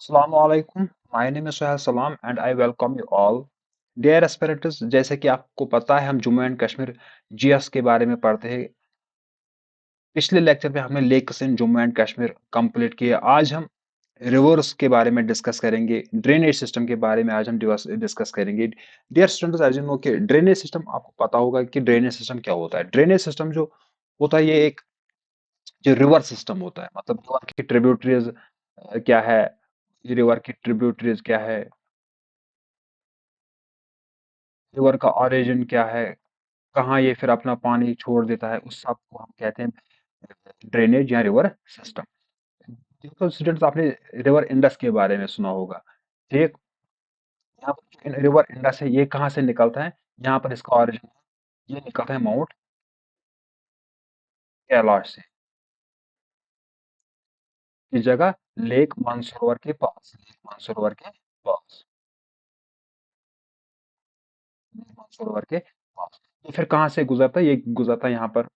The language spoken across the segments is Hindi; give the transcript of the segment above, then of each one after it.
Assalamualaikum. My name is Suhail Salam and I welcome you all. Dear aspirants, जैसे कि आपको पता है हम जम्मू एंड कश्मीर जीएस के बारे में पढ़ते हैं। पिछले लेक्चर में हमने lakes in Jammu and Kashmir complete किया। आज हम रिवर्स के बारे में डिस्कस करेंगे। ड्रेनेज सिस्टम के बारे में आज हम डिस्कस करेंगे। Dear students, as you know कि ड्रेनेज सिस्टम आपको पता होगा कि ड्रेनेज सिस्टम क्या होता है। ड्रेनेज सिस्टम जो होता है ये एक जो रिवर सिस्टम होता है, मतलब रिवर की ट्रिब्यूटरीज क्या है, रिवर की ट्रिब्यूटरीज क्या है, रिवर का ओरिजिन क्या है, कहाँ ये फिर अपना पानी छोड़ देता है, उस सब को हम कहते हैं ड्रेनेज या रिवर सिस्टम। देखो स्टूडेंट्स, आपने रिवर इंडस के बारे में सुना होगा। ठीक, यहाँ पर रिवर इंडस है, ये कहाँ से निकलता है, यहाँ पर इसका ओरिजिन ये निकलता है माउंट कैलाश से। इस जगह लेक मानसरोवर के पास, लेक मानसरोवर के पास, लेक मानसरोवर के पास। ये फिर कहाँ से गुजरता है, ये गुजरता है यहाँ पर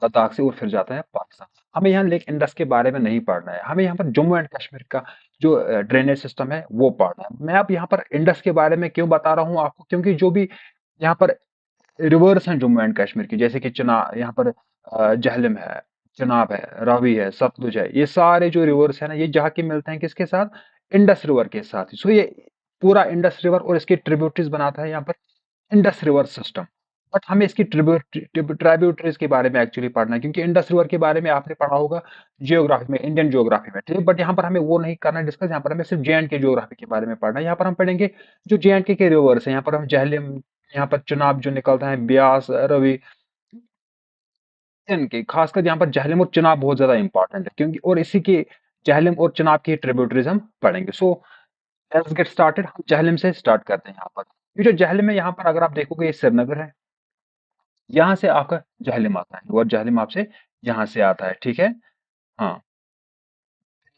लद्दाख से और फिर जाता है पाकिस्तान। हमें यहाँ लेक इंडस के बारे में नहीं पढ़ना है, हमें यहाँ पर जम्मू एंड कश्मीर का जो ड्रेनेज सिस्टम है वो पढ़ना है। मैं अब यहाँ पर इंडस के बारे में क्यों बता रहा हूँ आपको, क्योंकि जो भी यहाँ पर रिवर्स हैं जम्मू एंड कश्मीर की, जैसे कि यहाँ पर जहलम है, चिनाब है, रावी है, सतलुज है, ये सारे जो रिवर्स है ना, ये जाके मिलते हैं किसके साथ, इंडस रिवर के साथ। सो ये पूरा इंडस रिवर और इसके ट्रिब्यूटरीज बनाता है यहाँ पर इंडस रिवर सिस्टम। बट हमें इसकी ट्रिब्यूटरीज के बारे में एक्चुअली पढ़ना है, क्योंकि इंडस रिवर के बारे में आपने पढ़ा होगा जियोग्राफी में, इंडियन जियोग्राफी में। ठीक, बट यहाँ पर हमें वो नहीं करना डिस्कस, यहाँ पर हमें सिर्फ जे एंड के जियोग्राफी के बारे में पढ़ना है। यहाँ पर हम पढ़ेंगे जो जे एंड के रिवर्स है, यहाँ पर हम जहलम, यहाँ पर चुनाब जो निकलता है, ब्यास, रवि, इनके खासकर यहाँ पर जहलम और चुनाब बहुत ज्यादा इंपॉर्टेंट है, क्योंकि और इसी के जहलम और चुनाब की ट्रिब्यूटरीज हम पढ़ेंगे। So let's get started. हम जहलम से स्टार्ट करते हैं। यहाँ पर ये जो जहलम है, यहाँ पर अगर आप देखोगे ये श्रीनगर है, यहाँ से आपका जहलम आता है और जहलम आपसे यहाँ से आता है। ठीक है, हाँ।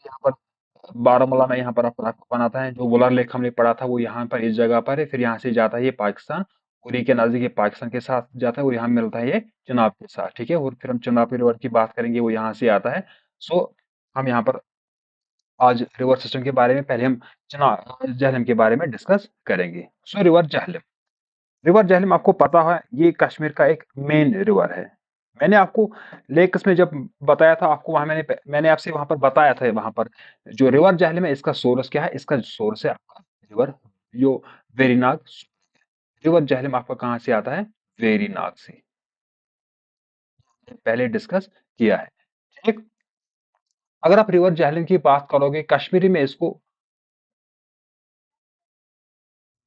यहाँ पर बारामूला में यहाँ पर आपको बनाता है, जो वुलर लेक हमने पढ़ा था वो यहाँ पर इस जगह पर है, फिर यहाँ से जाता है ये पाकिस्तान, उरी के नजदीक ये पाकिस्तान के साथ जाता है और यहाँ मिलता है ये चुनाव के साथ। ठीक है, और फिर हम चुनाव रिवर की बात करेंगे, वो यहाँ से आता है। सो हम यहाँ पर आज रिवर सिस्टम के बारे में, पहले हम चुनाव जहलम के बारे में डिस्कस करेंगे। सो रिवर जहलम, रिवर जहलम आपको पता है ये कश्मीर का एक मेन रिवर है। मैंने आपको लेक्स में जब बताया था आपको, वहां मैंने आपसे वहां पर बताया था, वहां पर जो रिवर जहलम है इसका सोर्स क्या है, इसका सोर्स है आपका रिवर जो वेरीनाग। रिवर जहलम आपका कहाँ से आता है, वेरीनाग से, पहले डिस्कस किया है। ठीक, अगर आप रिवर जहलम की बात करोगे, कश्मीरी में इसको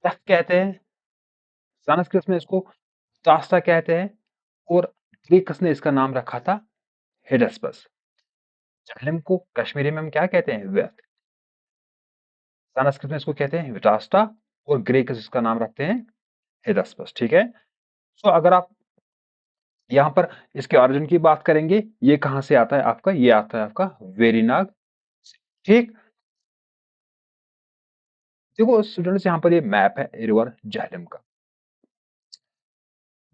तख्त कहते हैं, संस्कृत में इसको तास्ता कहते हैं, और ग्रीकस ने इसका नाम रखा था हेडस्पस। जालिम को कश्मीरी में हम क्या कहते हैं, व्यर्थ। संस्कृत में इसको कहते हैं विटास्टा, और ग्रीक इसका नाम रखते हैं हेडस्पस। ठीक है, सो अगर आप यहाँ पर इसके ओरिजिन की बात करेंगे, ये कहाँ से आता है आपका, ये आता है आपका वेरीनाग से। ठीक, देखो स्टूडेंट्स, यहाँ पर ये मैप है रिवर झेलम का।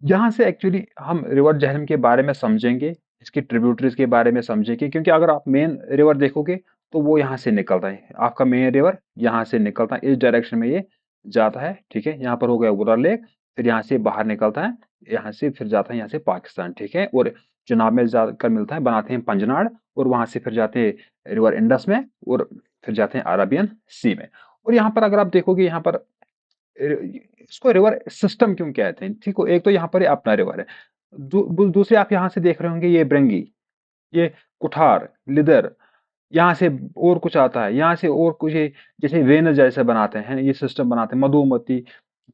यहाँ से एक्चुअली हम रिवर झेलम के बारे में समझेंगे, इसकी ट्रिब्यूटरीज के बारे में समझेंगे, क्योंकि अगर आप मेन रिवर देखोगे तो वो यहाँ से निकलता है, आपका मेन रिवर यहाँ से निकलता है, इस डायरेक्शन में ये जाता है। ठीक है, यहाँ पर हो गया वुलर लेक, फिर यहाँ से बाहर निकलता है, यहाँ से फिर जाता है यहाँ से पाकिस्तान। ठीक है, और चुनाव में जाकर मिलता है, बनाते हैं पंजनाड़, और वहां से फिर जाते हैं रिवर इंडस में, और फिर जाते हैं अरबियन सी में। और यहाँ पर अगर आप देखोगे, यहाँ पर इसको रिवर सिस्टम क्यों कहते हैं, ठीक हो, एक तो यहाँ पर ये अपना रिवर है, दूसरे आप यहाँ से देख रहे होंगे ये ब्रंगी, ये कुठार, लिदर, यहाँ से और कुछ आता है, यहाँ से और कुछ जैसे वेनस जैसे बनाते हैं, ये सिस्टम बनाते हैं, मधुमती,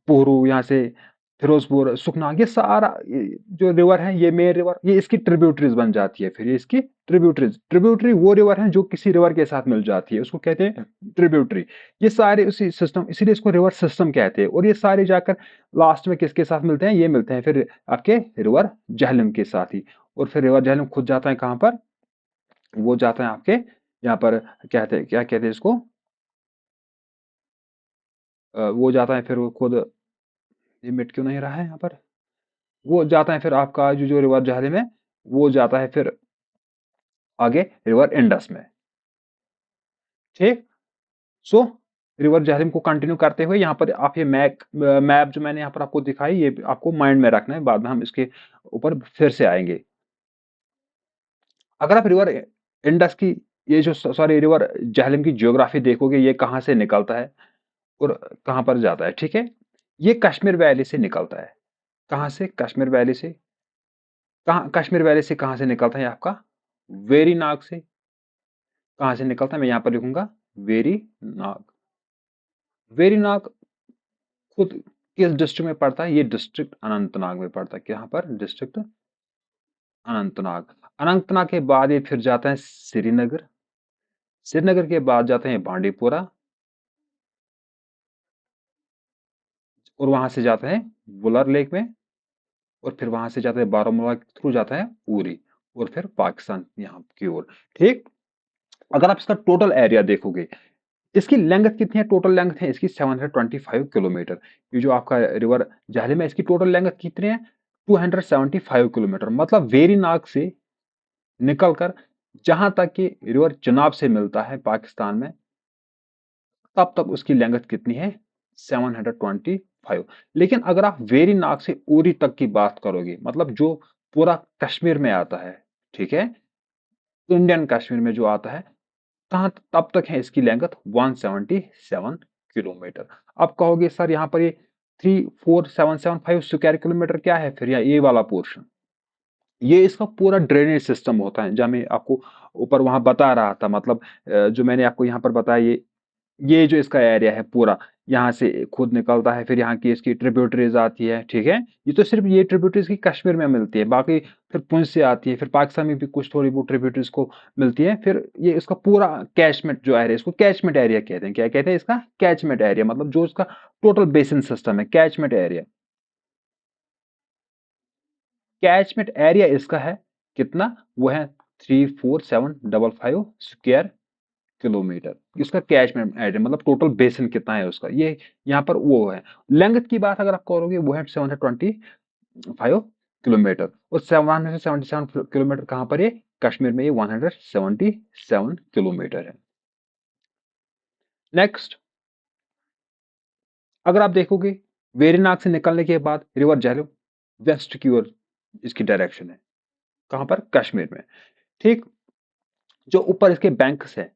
पोहरू, यहाँ से फिरोजपुर, सुखना, ये सारा जो रिवर है, ये मेन रिवर, ये इसकी ट्रिब्यूटरीज बन जाती है। फिर ये इसकी ट्रिब्यूटरीज, ट्रिब्यूटरी वो रिवर है जो किसी रिवर के साथ मिल जाती है, उसको कहते हैं ट्रिब्यूटरी। ये सारे उसी सिस्टम, इसीलिए इसको रिवर सिस्टम कहते हैं। और ये सारे जाकर लास्ट में किसके साथ मिलते हैं, ये मिलते हैं फिर आपके रिवर झेलम के साथ ही। और फिर रिवर झेलम खुद जाता है कहाँ पर, वो जाता है आपके यहाँ पर, कहते हैं क्या कहते हैं इसको, वो जाता है फिर वो खुद, ये मिट क्यों नहीं रहा है यहाँ पर, वो जाता है फिर आपका जो रिवर जहलम है, वो जाता है फिर आगे रिवर इंडस में। ठीक, सो रिवर झेलम को कंटिन्यू करते हुए यहाँ पर आप ये मैप जो मैंने यहाँ पर आपको दिखाई, ये आपको माइंड में रखना है, बाद में हम इसके ऊपर फिर से आएंगे। अगर आप रिवर इंडस की, ये जो सॉरी रिवर झेलम की ज्योग्राफी देखोगे, ये कहाँ से निकलता है और कहाँ पर जाता है, ठीक है। ये कश्मीर वैली से निकलता है। कहाँ से? कश्मीर वैली से। कहाँ कश्मीर वैली से कहाँ से निकलता है आपका? वेरीनाग से। कहाँ से निकलता है? मैं यहाँ पर लिखूंगा वेरीनाग। वेरीनाग खुद किस डिस्ट्रिक्ट में पड़ता है? ये डिस्ट्रिक्ट अनंतनाग में पड़ता है। यहाँ पर डिस्ट्रिक्ट अनंतनाग। अनंतनाग के बाद ये फिर जाता है श्रीनगर। श्रीनगर के बाद जाते हैं बांडीपुरा, और वहां से जाते हैं वुलर लेक में, और फिर वहां से जाते हैं बारामूला के थ्रू जाता है उरी, और फिर पाकिस्तान यहाँ की ओर। ठीक। अगर आप इसका टोटल एरिया देखोगे, इसकी लेंथ कितनी है? टोटल लेंथ है इसकी 725 किलोमीटर। ये जो आपका रिवर झेलम है, इसकी टोटल लेंथ कितनी है? 275 किलोमीटर। मतलब वेरीनाग से निकलकर जहां तक कि रिवर चिनाब से मिलता है पाकिस्तान में, तब तक उसकी लेंथ कितनी है? 725। लेकिन अगर आप वेरीनाग से उरी तक की बात करोगे, मतलब जो पूरा कश्मीर में आता है, ठीक है, इंडियन कश्मीर में जो आता है, कहाँ तब तक है इसकी लेंथ? 177 किलोमीटर। अब कहोगे सर यहाँ पर ये 34775 स्क्वायर किलोमीटर क्या है फिर? ये वाला पोर्शन, ये इसका पूरा ड्रेनेज सिस्टम होता है, जहाँ मैं आपको ऊपर वहां बता रहा था। मतलब जो मैंने आपको यहाँ पर बताया, ये जो इसका एरिया है पूरा, यहाँ से खुद निकलता है, फिर यहाँ की इसकी ट्रिब्यूटरीज आती है, ठीक है। ये तो सिर्फ ये ट्रिब्यूटरीज की कश्मीर में मिलती है, बाकी फिर पुंछ से आती है, फिर पाकिस्तान में भी कुछ थोड़ी बहुत ट्रिब्यूटरीज को मिलती है। फिर ये इसका पूरा कैचमेंट जो एरिया, इसको कैचमेंट एरिया कहते हैं। क्या कहते हैं इसका? Catchment area. मतलब जो इसका टोटल बेसिन सिस्टम है, कैचमेंट एरिया। कैचमेंट एरिया इसका है कितना? वो है 34755 स्क्वायर किलोमीटर। इसका कैचमेंट एरिया, मतलब टोटल बेसिन कितना है उसका, ये यहाँ पर वो है। लेंथ की बात अगर आप करोगे, वो है 725 किलोमीटर, और 777 किलोमीटर कहाँ पर है? कश्मीर में ये 177 किलोमीटर है। नेक्स्ट, अगर आप देखोगे वेरीनाग से निकलने के बाद रिवर झेलम वेस्ट की ओर इसकी डायरेक्शन है। कहाँ पर? कश्मीर में। ठीक। जो ऊपर इसके बैंक्स है,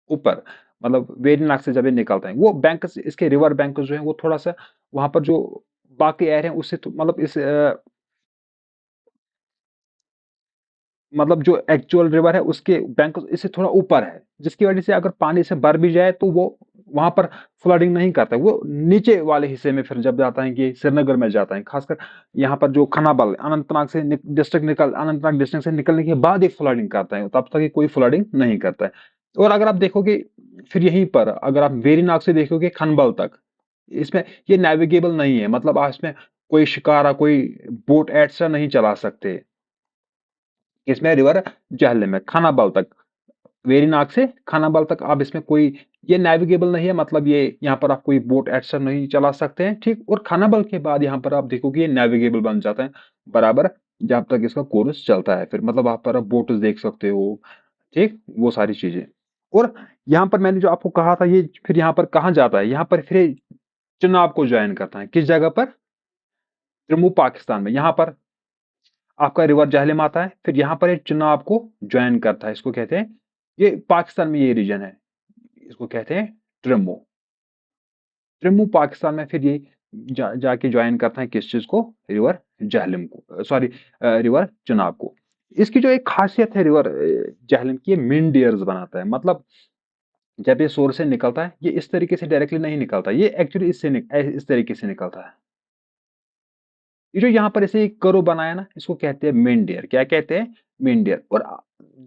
ऊपर, मतलब वेरीनाग से जब ये निकलता है, वो बैंक्स, इसके रिवर बैंक जो है, वो थोड़ा सा वहां पर जो बाकी एरिया है उससे मतलब इस मतलब जो एक्चुअल रिवर है उसके बैंक इससे थोड़ा ऊपर है, जिसकी वजह से अगर पानी से भर भी जाए तो वो वहां पर फ्लडिंग नहीं करता है। वो नीचे वाले हिस्से में फिर जब जाता है कि श्रीनगर में जाता है, खासकर यहाँ पर जो खनाबल अनंतनाग से अनंतनाग डिस्ट्रिक्ट से निकलने के बाद एक फ्लडिंग करता है, तब तक ये कोई फ्लडिंग नहीं करता है। और अगर आप देखोगे फिर यहीं पर, अगर आप वेरीनाग से देखोगे खनबल तक, इसमें ये नेविगेबल नहीं है। मतलब आप इसमें कोई शिकारा, कोई बोट एक्स्ट्रा नहीं चला सकते। इसमें रिवर झेलम में खानाबल तक, वेरीनाग से खानाबल तक आप इसमें कोई, ये नेविगेबल नहीं है। मतलब ये यहाँ पर आप कोई बोट एक्स्ट्रा नहीं चला सकते हैं, ठीक। और खानाबल के बाद यहाँ पर आप देखोगे ये नेविगेबल बन जाता है बराबर, जब तक इसका कोर्स चलता है। फिर मतलब आप पर बोट देख सकते हो, ठीक, वो सारी चीजें। और यहाँ पर मैंने जो आपको कहा था, ये फिर यहाँ पर कहाँ जाता है? यहाँ पर फिर ये चिनाब को ज्वाइन करता है। किस जगह पर? जम्मू पाकिस्तान में। यहाँ पर आपका रिवर झेलम आता है, फिर यहाँ पर ये चिनाब को ज्वाइन करता है। इसको कहते हैं, ये पाकिस्तान में ये रीजन है, इसको कहते हैं ट्रिम्बो। ट्रिम्बो पाकिस्तान में फिर ये जाके ज्वाइन करता है किस चीज को? रिवर झेलम को, सॉरी, रिवर चिनाब को। इसकी जो एक खासियत है रिवर झेलम की, ये मिन डियर्स बनाता है। मतलब जब ये सोर से निकलता है, ये इस तरीके से डायरेक्टली नहीं निकलता, ये एक्चुअली इस तरीके से निकलता है। ये जो यहाँ पर ऐसे एक करो बनाया ना, इसको कहते हैं मेंडियर। क्या कहते हैं? मेंडियर। और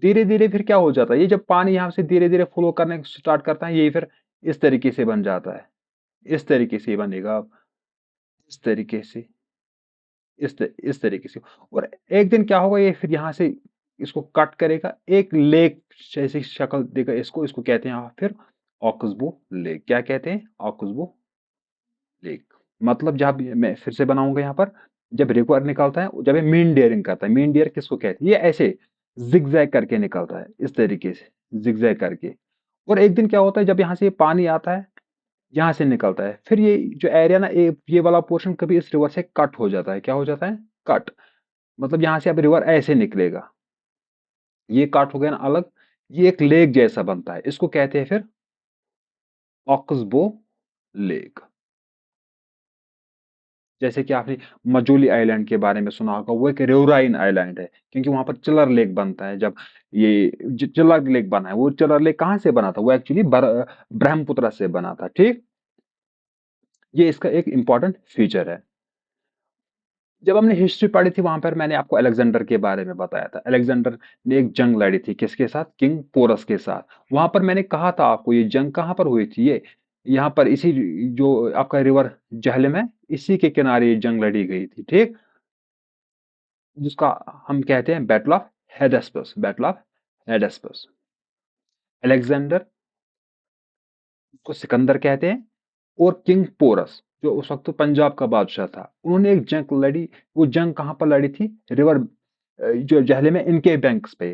धीरे धीरे फिर क्या हो जाता है, ये जब पानी यहाँ से धीरे धीरे फ्लो करने स्टार्ट करता है, ये फिर इस तरीके से बन जाता है। इस तरीके से बनेगा, इस तरीके से, इस तरीके से। और एक दिन क्या होगा, ये फिर यहाँ से इसको कट करेगा, एक लेक जैसी शक्ल देगा इसको। इसको कहते हैं फिर ऑक्सबो लेक। क्या कहते हैं? Oxbow lake. मतलब जब मैं फिर से बनाऊंगा यहाँ पर, जब रिवर निकलता है, जब ये मीन डेयरिंग करता है, मीन डेयर किसको कहते हैं? ये ऐसे जिगजैग करके निकलता है, इस तरीके से जिगजैग करके। और एक दिन क्या होता है, जब यहाँ से ये पानी आता है, यहाँ से निकलता है, फिर ये जो एरिया ना, ये वाला पोर्शन कभी इस रिवर से कट हो जाता है। क्या हो जाता है? कट। मतलब यहाँ से अब रिवर ऐसे निकलेगा, ये कट हो गया ना अलग, ये एक लेक जैसा बनता है, इसको कहते हैं फिर ऑक्सबो लेक। जैसे कि आपने मजूली आइलैंड के बारे में सुना होगा, वो एक रिवराइन आइलैंड है, क्योंकि वहां पर चिलर लेक बनता है। जब ये चिलर लेक बना है, वो चिलर लेक कहाँ से बना था? वो एक्चुअली ब्रह्मपुत्र से बना था। ठीक, ये इसका एक इंपॉर्टेंट फीचर है। जब हमने हिस्ट्री पढ़ी थी, वहां पर मैंने आपको अलेक्जेंडर के बारे में बताया था। अलेक्जेंडर ने एक जंग लड़ी थी, किसके साथ? किंग पोरस के साथ। वहां पर मैंने कहा था आपको, ये जंग कहाँ पर हुई थी? ये यहाँ पर, इसी जो आपका रिवर झेलम है, इसी के किनारे ये जंग लड़ी गई थी। ठीक, जिसका हम कहते हैं battle of Hydaspes. Battle of Hydaspes. Alexander को सिकंदर कहते हैं, और किंग पोरस जो उस वक्त तो पंजाब का बादशाह था, उन्होंने एक जंग लड़ी। वो जंग कहां पर लड़ी थी? रिवर जो जहलम में, इनके बैंक्स पे।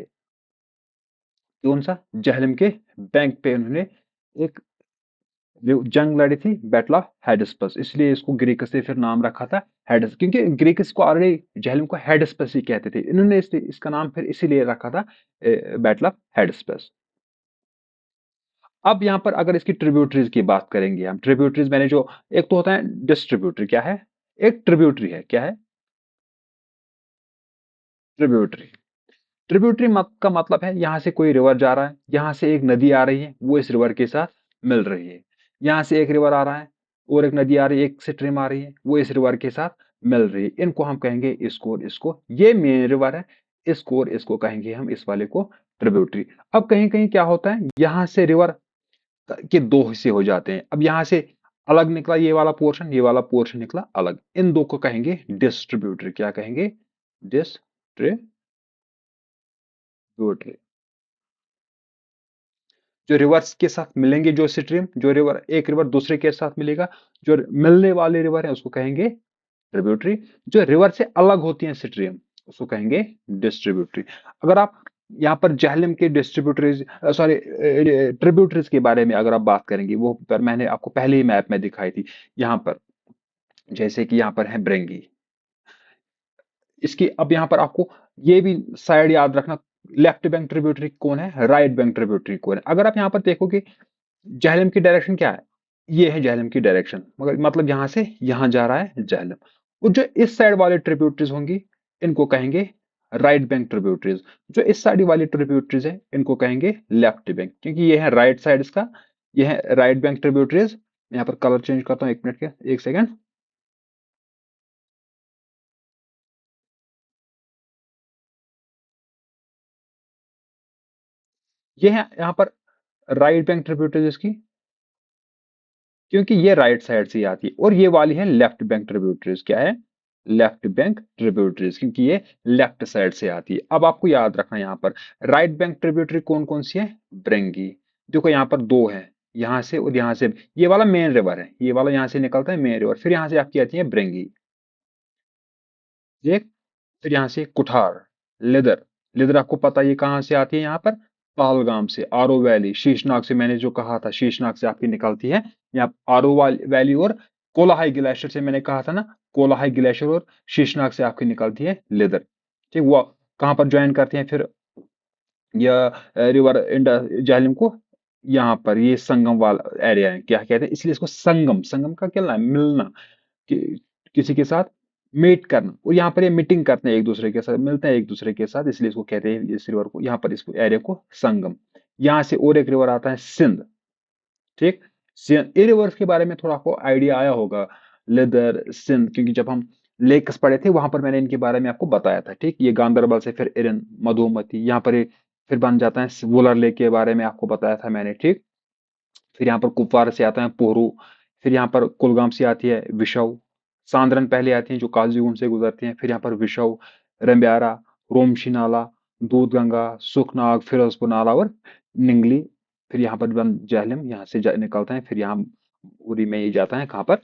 कौन सा? जहलम के बैंक पे उन्होंने एक जंग लड़ी थी, बैटल ऑफ हेडिस्पस। इसलिए इसको ग्रीक से फिर नाम रखा था हेडिस, क्योंकि ग्रीक इसको ऑलरेडी जहलम को हेडिस्पस ही कहते थे। इन्होंने इसका नाम फिर इसीलिए रखा था बैटल ऑफ हेडिस्पस। अब यहाँ पर अगर इसकी ट्रिब्यूटरीज की बात करेंगे हम, ट्रिब्यूटरीज मैंने जो, एक तो होता है डिस्ट्रीब्यूटरी, क्या है? एक ट्रिब्यूटरी है, क्या है? ट्रिब्यूटरी। ट्रिब्यूटरी का मतलब है, यहाँ से कोई रिवर जा रहा है, यहाँ से एक नदी आ रही है, वो इस रिवर के साथ मिल रही है। यहाँ से एक रिवर आ रहा है, और एक नदी आ रही है, एक स्ट्रीम आ रही है, वो इस रिवर के साथ मिल रही है। इनको हम कहेंगे इसको और इसको, ये मेन रिवर है, इसको और इसको कहेंगे हम, इस वाले को ट्रिब्यूटरी। अब कहीं कहीं क्या होता है, यहाँ से रिवर के दो हिस्से हो जाते हैं। अब यहाँ से अलग निकला ये वाला पोर्शन, ये वाला पोर्शन निकला अलग, इन दो को कहेंगे डिस्ट्रीब्यूटरी। क्या कहेंगे? डिस्ट्रीब्यूटरी। जो रिवर्स के साथ मिलेंगे, जो स्ट्रीम, जो रिवर, एक रिवर दूसरे के साथ मिलेगा, जो मिलने वाले रिवर है उसको कहेंगे ट्रिब्यूटरी। जो रिवर से अलग होती है स्ट्रीम, उसको कहेंगे डिस्ट्रीब्यूटरी। अगर आप यहाँ पर जहलम के डिस्ट्रीब्यूटरीज, सॉरी, ट्रिब्यूटरीज के बारे में अगर आप बात करेंगे, वो पर मैंने आपको पहले ही मैप में दिखाई थी। यहाँ पर जैसे कि यहाँ पर है ब्रेंगी, इसकी अब यहाँ पर आपको ये भी साइड याद रखना, लेफ्ट बैंक ट्रिब्यूटरी कौन है, राइट बैंक ट्रिब्यूटरी कौन है। अगर आप यहाँ पर देखोगे, जहलम की डायरेक्शन क्या है? ये है जहलम की डायरेक्शन, मगर मतलब यहां से यहां जा रहा है जहलम। और जो इस साइड वाले ट्रिब्यूटरीज होंगी, इनको कहेंगे राइट बैंक ट्रिब्यूटरीज। जो इस साइड वाली ट्रिब्यूटरीज है, इनको कहेंगे लेफ्ट बैंक, क्योंकि ये है राइट साइड इसका, ये है राइट बैंक ट्रिब्यूटरीज। यहाँ पर कलर चेंज करता हूँ, एक मिनट के, एक सेकेंड। ये है यहाँ पर राइट बैंक ट्रिब्यूटरीज की, क्योंकि ये राइट साइड से ही आती है। और ये वाली है लेफ्ट बैंक ट्रिब्यूटरीज। क्या है? लेफ्ट बैंक ट्रिब्यूटरीज, क्योंकि ये लेफ्ट साइड से आती है। अब आपको याद रखना, यहाँ पर राइट बैंक ट्रिब्यूटरी कौन कौन सी है? ब्रेंगी। देखो यहाँ पर दो है, यहाँ से और यहाँ से। ये वाला मेन रिवर है, ये वाला यहाँ से निकलता है मेन रिवर, फिर यहाँ से आपकी आती है ब्रेंगी। ये, फिर यहाँ से कुठार, लिदर। लिदर आपको पता है ये कहाँ से आती है? यहाँ पर पहलगाम से, आरो वैली, शीशनाग से, मैंने जो कहा था शीशनाग से आपकी निकलती है। यहाँ आरो वैली और कोलाहाई ग्लेशियर से, मैंने कहा था ना, कोलाहाई ग्लेशियर और शीशनाग से आपकी निकलती है लिदर। ठीक, वो कहाँ पर ज्वाइन करती हैं फिर या रिवर झेलम को? यहाँ पर ये संगम वाला एरिया है, क्या कहते हैं इसलिए इसको संगम। संगम का क्या है? मिलना, कि, किसी के साथ मीट करना। और यहाँ पर ये मीटिंग करते हैं एक दूसरे के साथ, मिलते हैं एक दूसरे के साथ, इसलिए इसको कहते हैं, इस रिवर को, यहाँ पर इस एरिया को संगम। यहाँ से और एक रिवर आता है सिंध। ठीक, सिंध, ये रिवर्स के बारे में थोड़ा आपको आइडिया आया होगा, लेदर, सिंध, क्योंकि जब हम लेक्स पढ़े थे, वहां पर मैंने इनके बारे में आपको बताया था। ठीक, ये गांदरबल से फिर इरन, मधुमती, यहाँ पर ये फिर बन जाता है। वुलर लेक के बारे में आपको बताया था मैंने। ठीक, फिर यहाँ पर कुपवार से आता है पोहरू, फिर यहाँ पर कुलगाम से आती है विशव, सांद्रन पहले आती है जो काजीगुंड से गुजरती हैं, फिर यहाँ पर विशव, रंब्यारा, रोमशी नाला, दूधगंगा, सुखनाग, फिरोजपुर नाला और निंगली। फिर यहाँ पर बन जहलम, यहाँ से निकलता है, फिर यहाँ उरी में ये जाता है, कहाँ पर?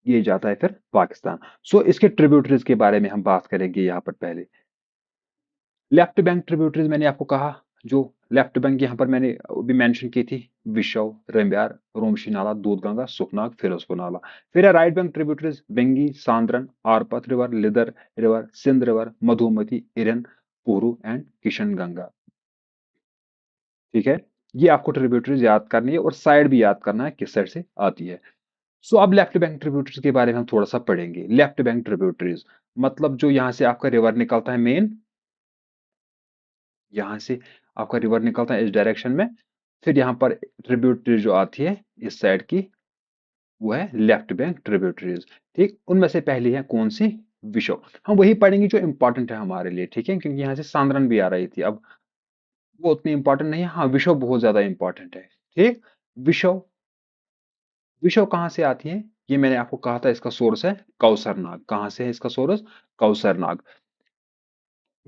ये जाता है फिर पाकिस्तान। सो इसके ट्रिब्यूटरीज के बारे में हम बात करेंगे यहाँ पर। पहले लेफ्ट बैंक ट्रिब्यूटरीज मैंने आपको कहा, जो लेफ्ट बैंक यहाँ पर मैंने अभी मेंशन की थी, विशव, रेम्बियार, रोमशी नाला, दूधगंगा, सुखनाग, फिरोजपुर नाला। फिर है right bank tributaries, Bengi, Sandran, Arpat river, Lidder river, Sindh river, Madhumati, Erin, Puru and Kishan Ganga. ठीक है, ये आपको ट्रिब्यूटरीज याद करनी है और साइड भी याद करना है किस साइड से आती है। सो अब लेफ्ट बैंक ट्रिब्यूटरीज के बारे में हम थोड़ा सा पढ़ेंगे। लेफ्ट बैंक ट्रिब्यूटरीज मतलब जो यहाँ से आपका रिवर निकलता है मेन, यहाँ से आपका रिवर निकलता है इस डायरेक्शन में, फिर यहाँ पर ट्रिब्यूटरी जो आती है इस साइड की, वो है लेफ्ट बैंक ट्रिब्यूटरीज। ठीक, उनमें से पहली है कौन सी? विशो। हम वही पढ़ेंगे जो इंपॉर्टेंट है हमारे लिए, ठीक है, क्योंकि यहाँ से सांद्रन भी आ रही थी, अब वो उतनी इंपॉर्टेंट नहीं है। हाँ, विशो बहुत ज्यादा इंपॉर्टेंट है। ठीक, विशो, विशो कहाँ से आती है? ये मैंने आपको कहा था, इसका सोर्स है कौसरनाग। कहाँ से है इसका सोर्स? कौसरनाग।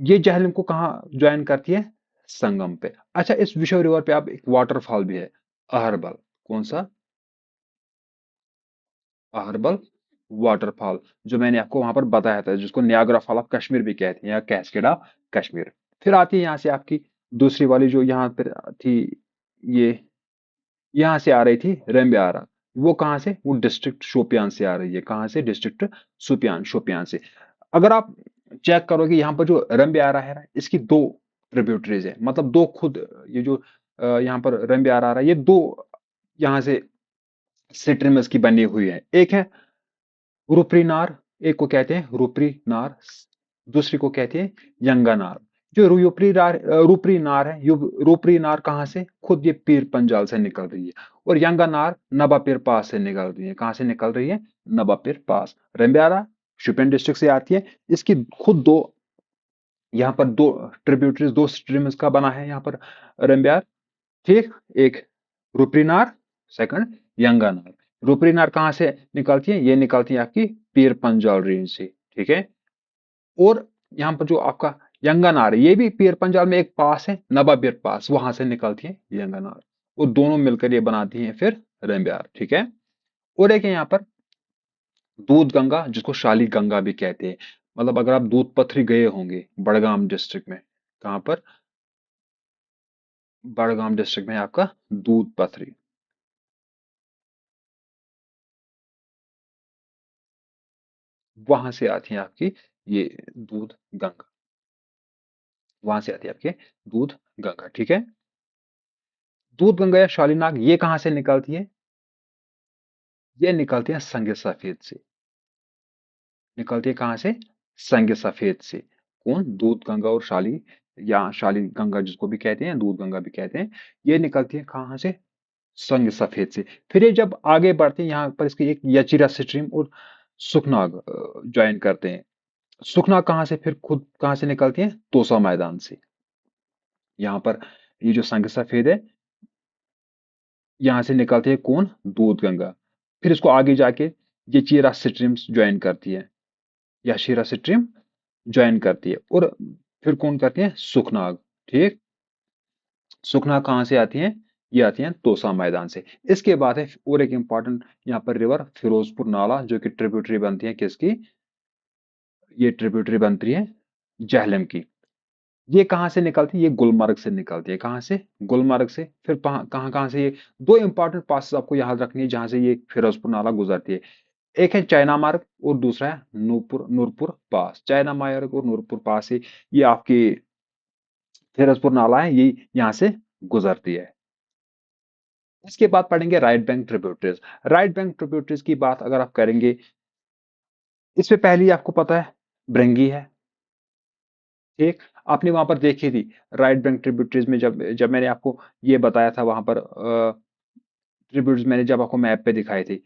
ये जहलम को कहाँ ज्वाइन करती है? संगम पे। अच्छा, इस विशो रिवर पे आप एक वाटरफॉल भी है, अहरबल। कौन सा? अहरबल वाटरफॉल, जो मैंने आपको वहां पर बताया था, जिसको नियाग्रा फॉल ऑफ कश्मीर भी कहते हैं या कैस्केड ऑफ कश्मीर। फिर आती है यहाँ से आपकी दूसरी वाली जो यहाँ पर थी, ये यहाँ से आ रही थी रेम्बियारा। वो कहाँ से? वो डिस्ट्रिक्ट शोपियान से आ रही है। कहाँ से? डिस्ट्रिक्ट शोपियान, शोपियान से। अगर आप चेक करोगे यहाँ पर जो रेम्बियारा है ना, इसकी दो ट्रिब्यूटरीज है, मतलब दो खुद, ये जो यहाँ पर रेम्बियारा आ रहा है, ये दो यहाँ से सिट्रमस की बनी हुई है। एक है रूपरीनार, एक को कहते हैं रूपरीनार, दूसरी को कहते हैं यंगानार। जो रूपरीनार है, रूपरीनार कहाँ से? खुद ये पीर पंजाल से निकल रही है। और यंगानार नवापीर पास से निकल रही है। कहाँ से निकल रही है? नवापीर पास। रेम्बियारा शुपियन डिस्ट्रिक्ट से आती है। इसकी खुद दो, यहाँ पर दो ट्रिब्यूटरीज, दो स्ट्रीम्स का बना है यहाँ पर रेम्बियार। ठीक, एक रूपरीनार, सेकंड यंगानार। रूपरीनार कहाँ से निकलती है? ये निकलती है आपकी पीर पंजाल रेंज से। ठीक है, और यहाँ पर जो आपका यंगानार है, ये भी पीर पंजाल में एक पास है, नवाबीर पास, वहां से निकलती है यंगानार। वो दोनों मिलकर ये बनाती हैं फिर रेम्बियार। ठीक है, और एक है यहाँ पर दूध गंगा, जिसको शाली गंगा भी कहते हैं। मतलब अगर आप दूध पथरी गए होंगे बड़गाम डिस्ट्रिक्ट में, कहाँ पर? बड़गाम डिस्ट्रिक्ट में है आपका दूध पथरी। वहां से आती है आपकी ये दूध गंगा, वहां से आती है आपके दूध गंगा। ठीक है, दूध गंगा या शालीनाग ये कहां से निकलती है? ये निकलती है संगे सफेद से। निकलती है कहां से? संगे सफेद से। कौन? दूध गंगा और शाली, या शाली गंगा जिसको भी कहते हैं, दूध गंगा भी कहते हैं। ये निकलती है कहां से? संग सफेद से। फिर ये जब आगे बढ़ते हैं, यहाँ पर इसकी एक यचिरा स्ट्रीम और सुखनाग ज्वाइन करते हैं। सुखनाग कहां से फिर खुद कहां से निकलती है? तोसा मैदान से। यहाँ पर ये जो संग सफेद है, यहाँ से निकलती है कौन? दूध गंगा। फिर इसको आगे जाके ये चीरा स्ट्रीम्स ज्वाइन करती है, या शीरा स्ट्रीम ज्वाइन करती है, और फिर कौन करती है? सुखनाग। ठीक, सुखनाग कहाँ से आती है? ये आती है तोसा मैदान से। इसके बाद है और एक इंपॉर्टेंट यहाँ पर रिवर, फिरोजपुर नाला, जो कि ट्रिब्यूटरी बनती है किसकी? ये ट्रिब्यूटरी बनती है जहलम की। ये कहाँ से निकलती है? ये गुलमर्ग से निकलती है। कहाँ से? गुलमर्ग से। फिर कहाँ कहाँ से? ये दो इंपॉर्टेंट पासेस आपको याद रखनी है जहां से ये फिरोजपुर नाला गुजरती है। एक है चाइना मार्ग और दूसरा है नूरपुर, नूरपुर पास। चाइना मार्ग और नूरपुर पास से ये आपकी फिरोजपुर नाला है, ये यहाँ से गुजरती है। इसके बाद पढ़ेंगे right bank tributaries. Right bank tributaries की बात अगर आप करेंगे, इससे पहले ही आपको पता है ब्रंगी है। ठीक, आपने वहां पर देखी थी राइट बैंक ट्रिब्यूटरीज में, जब जब मैंने आपको ये बताया था वहां पर ट्रिब्यूटरीज मैंने जब आपको मैप पे दिखाई थी,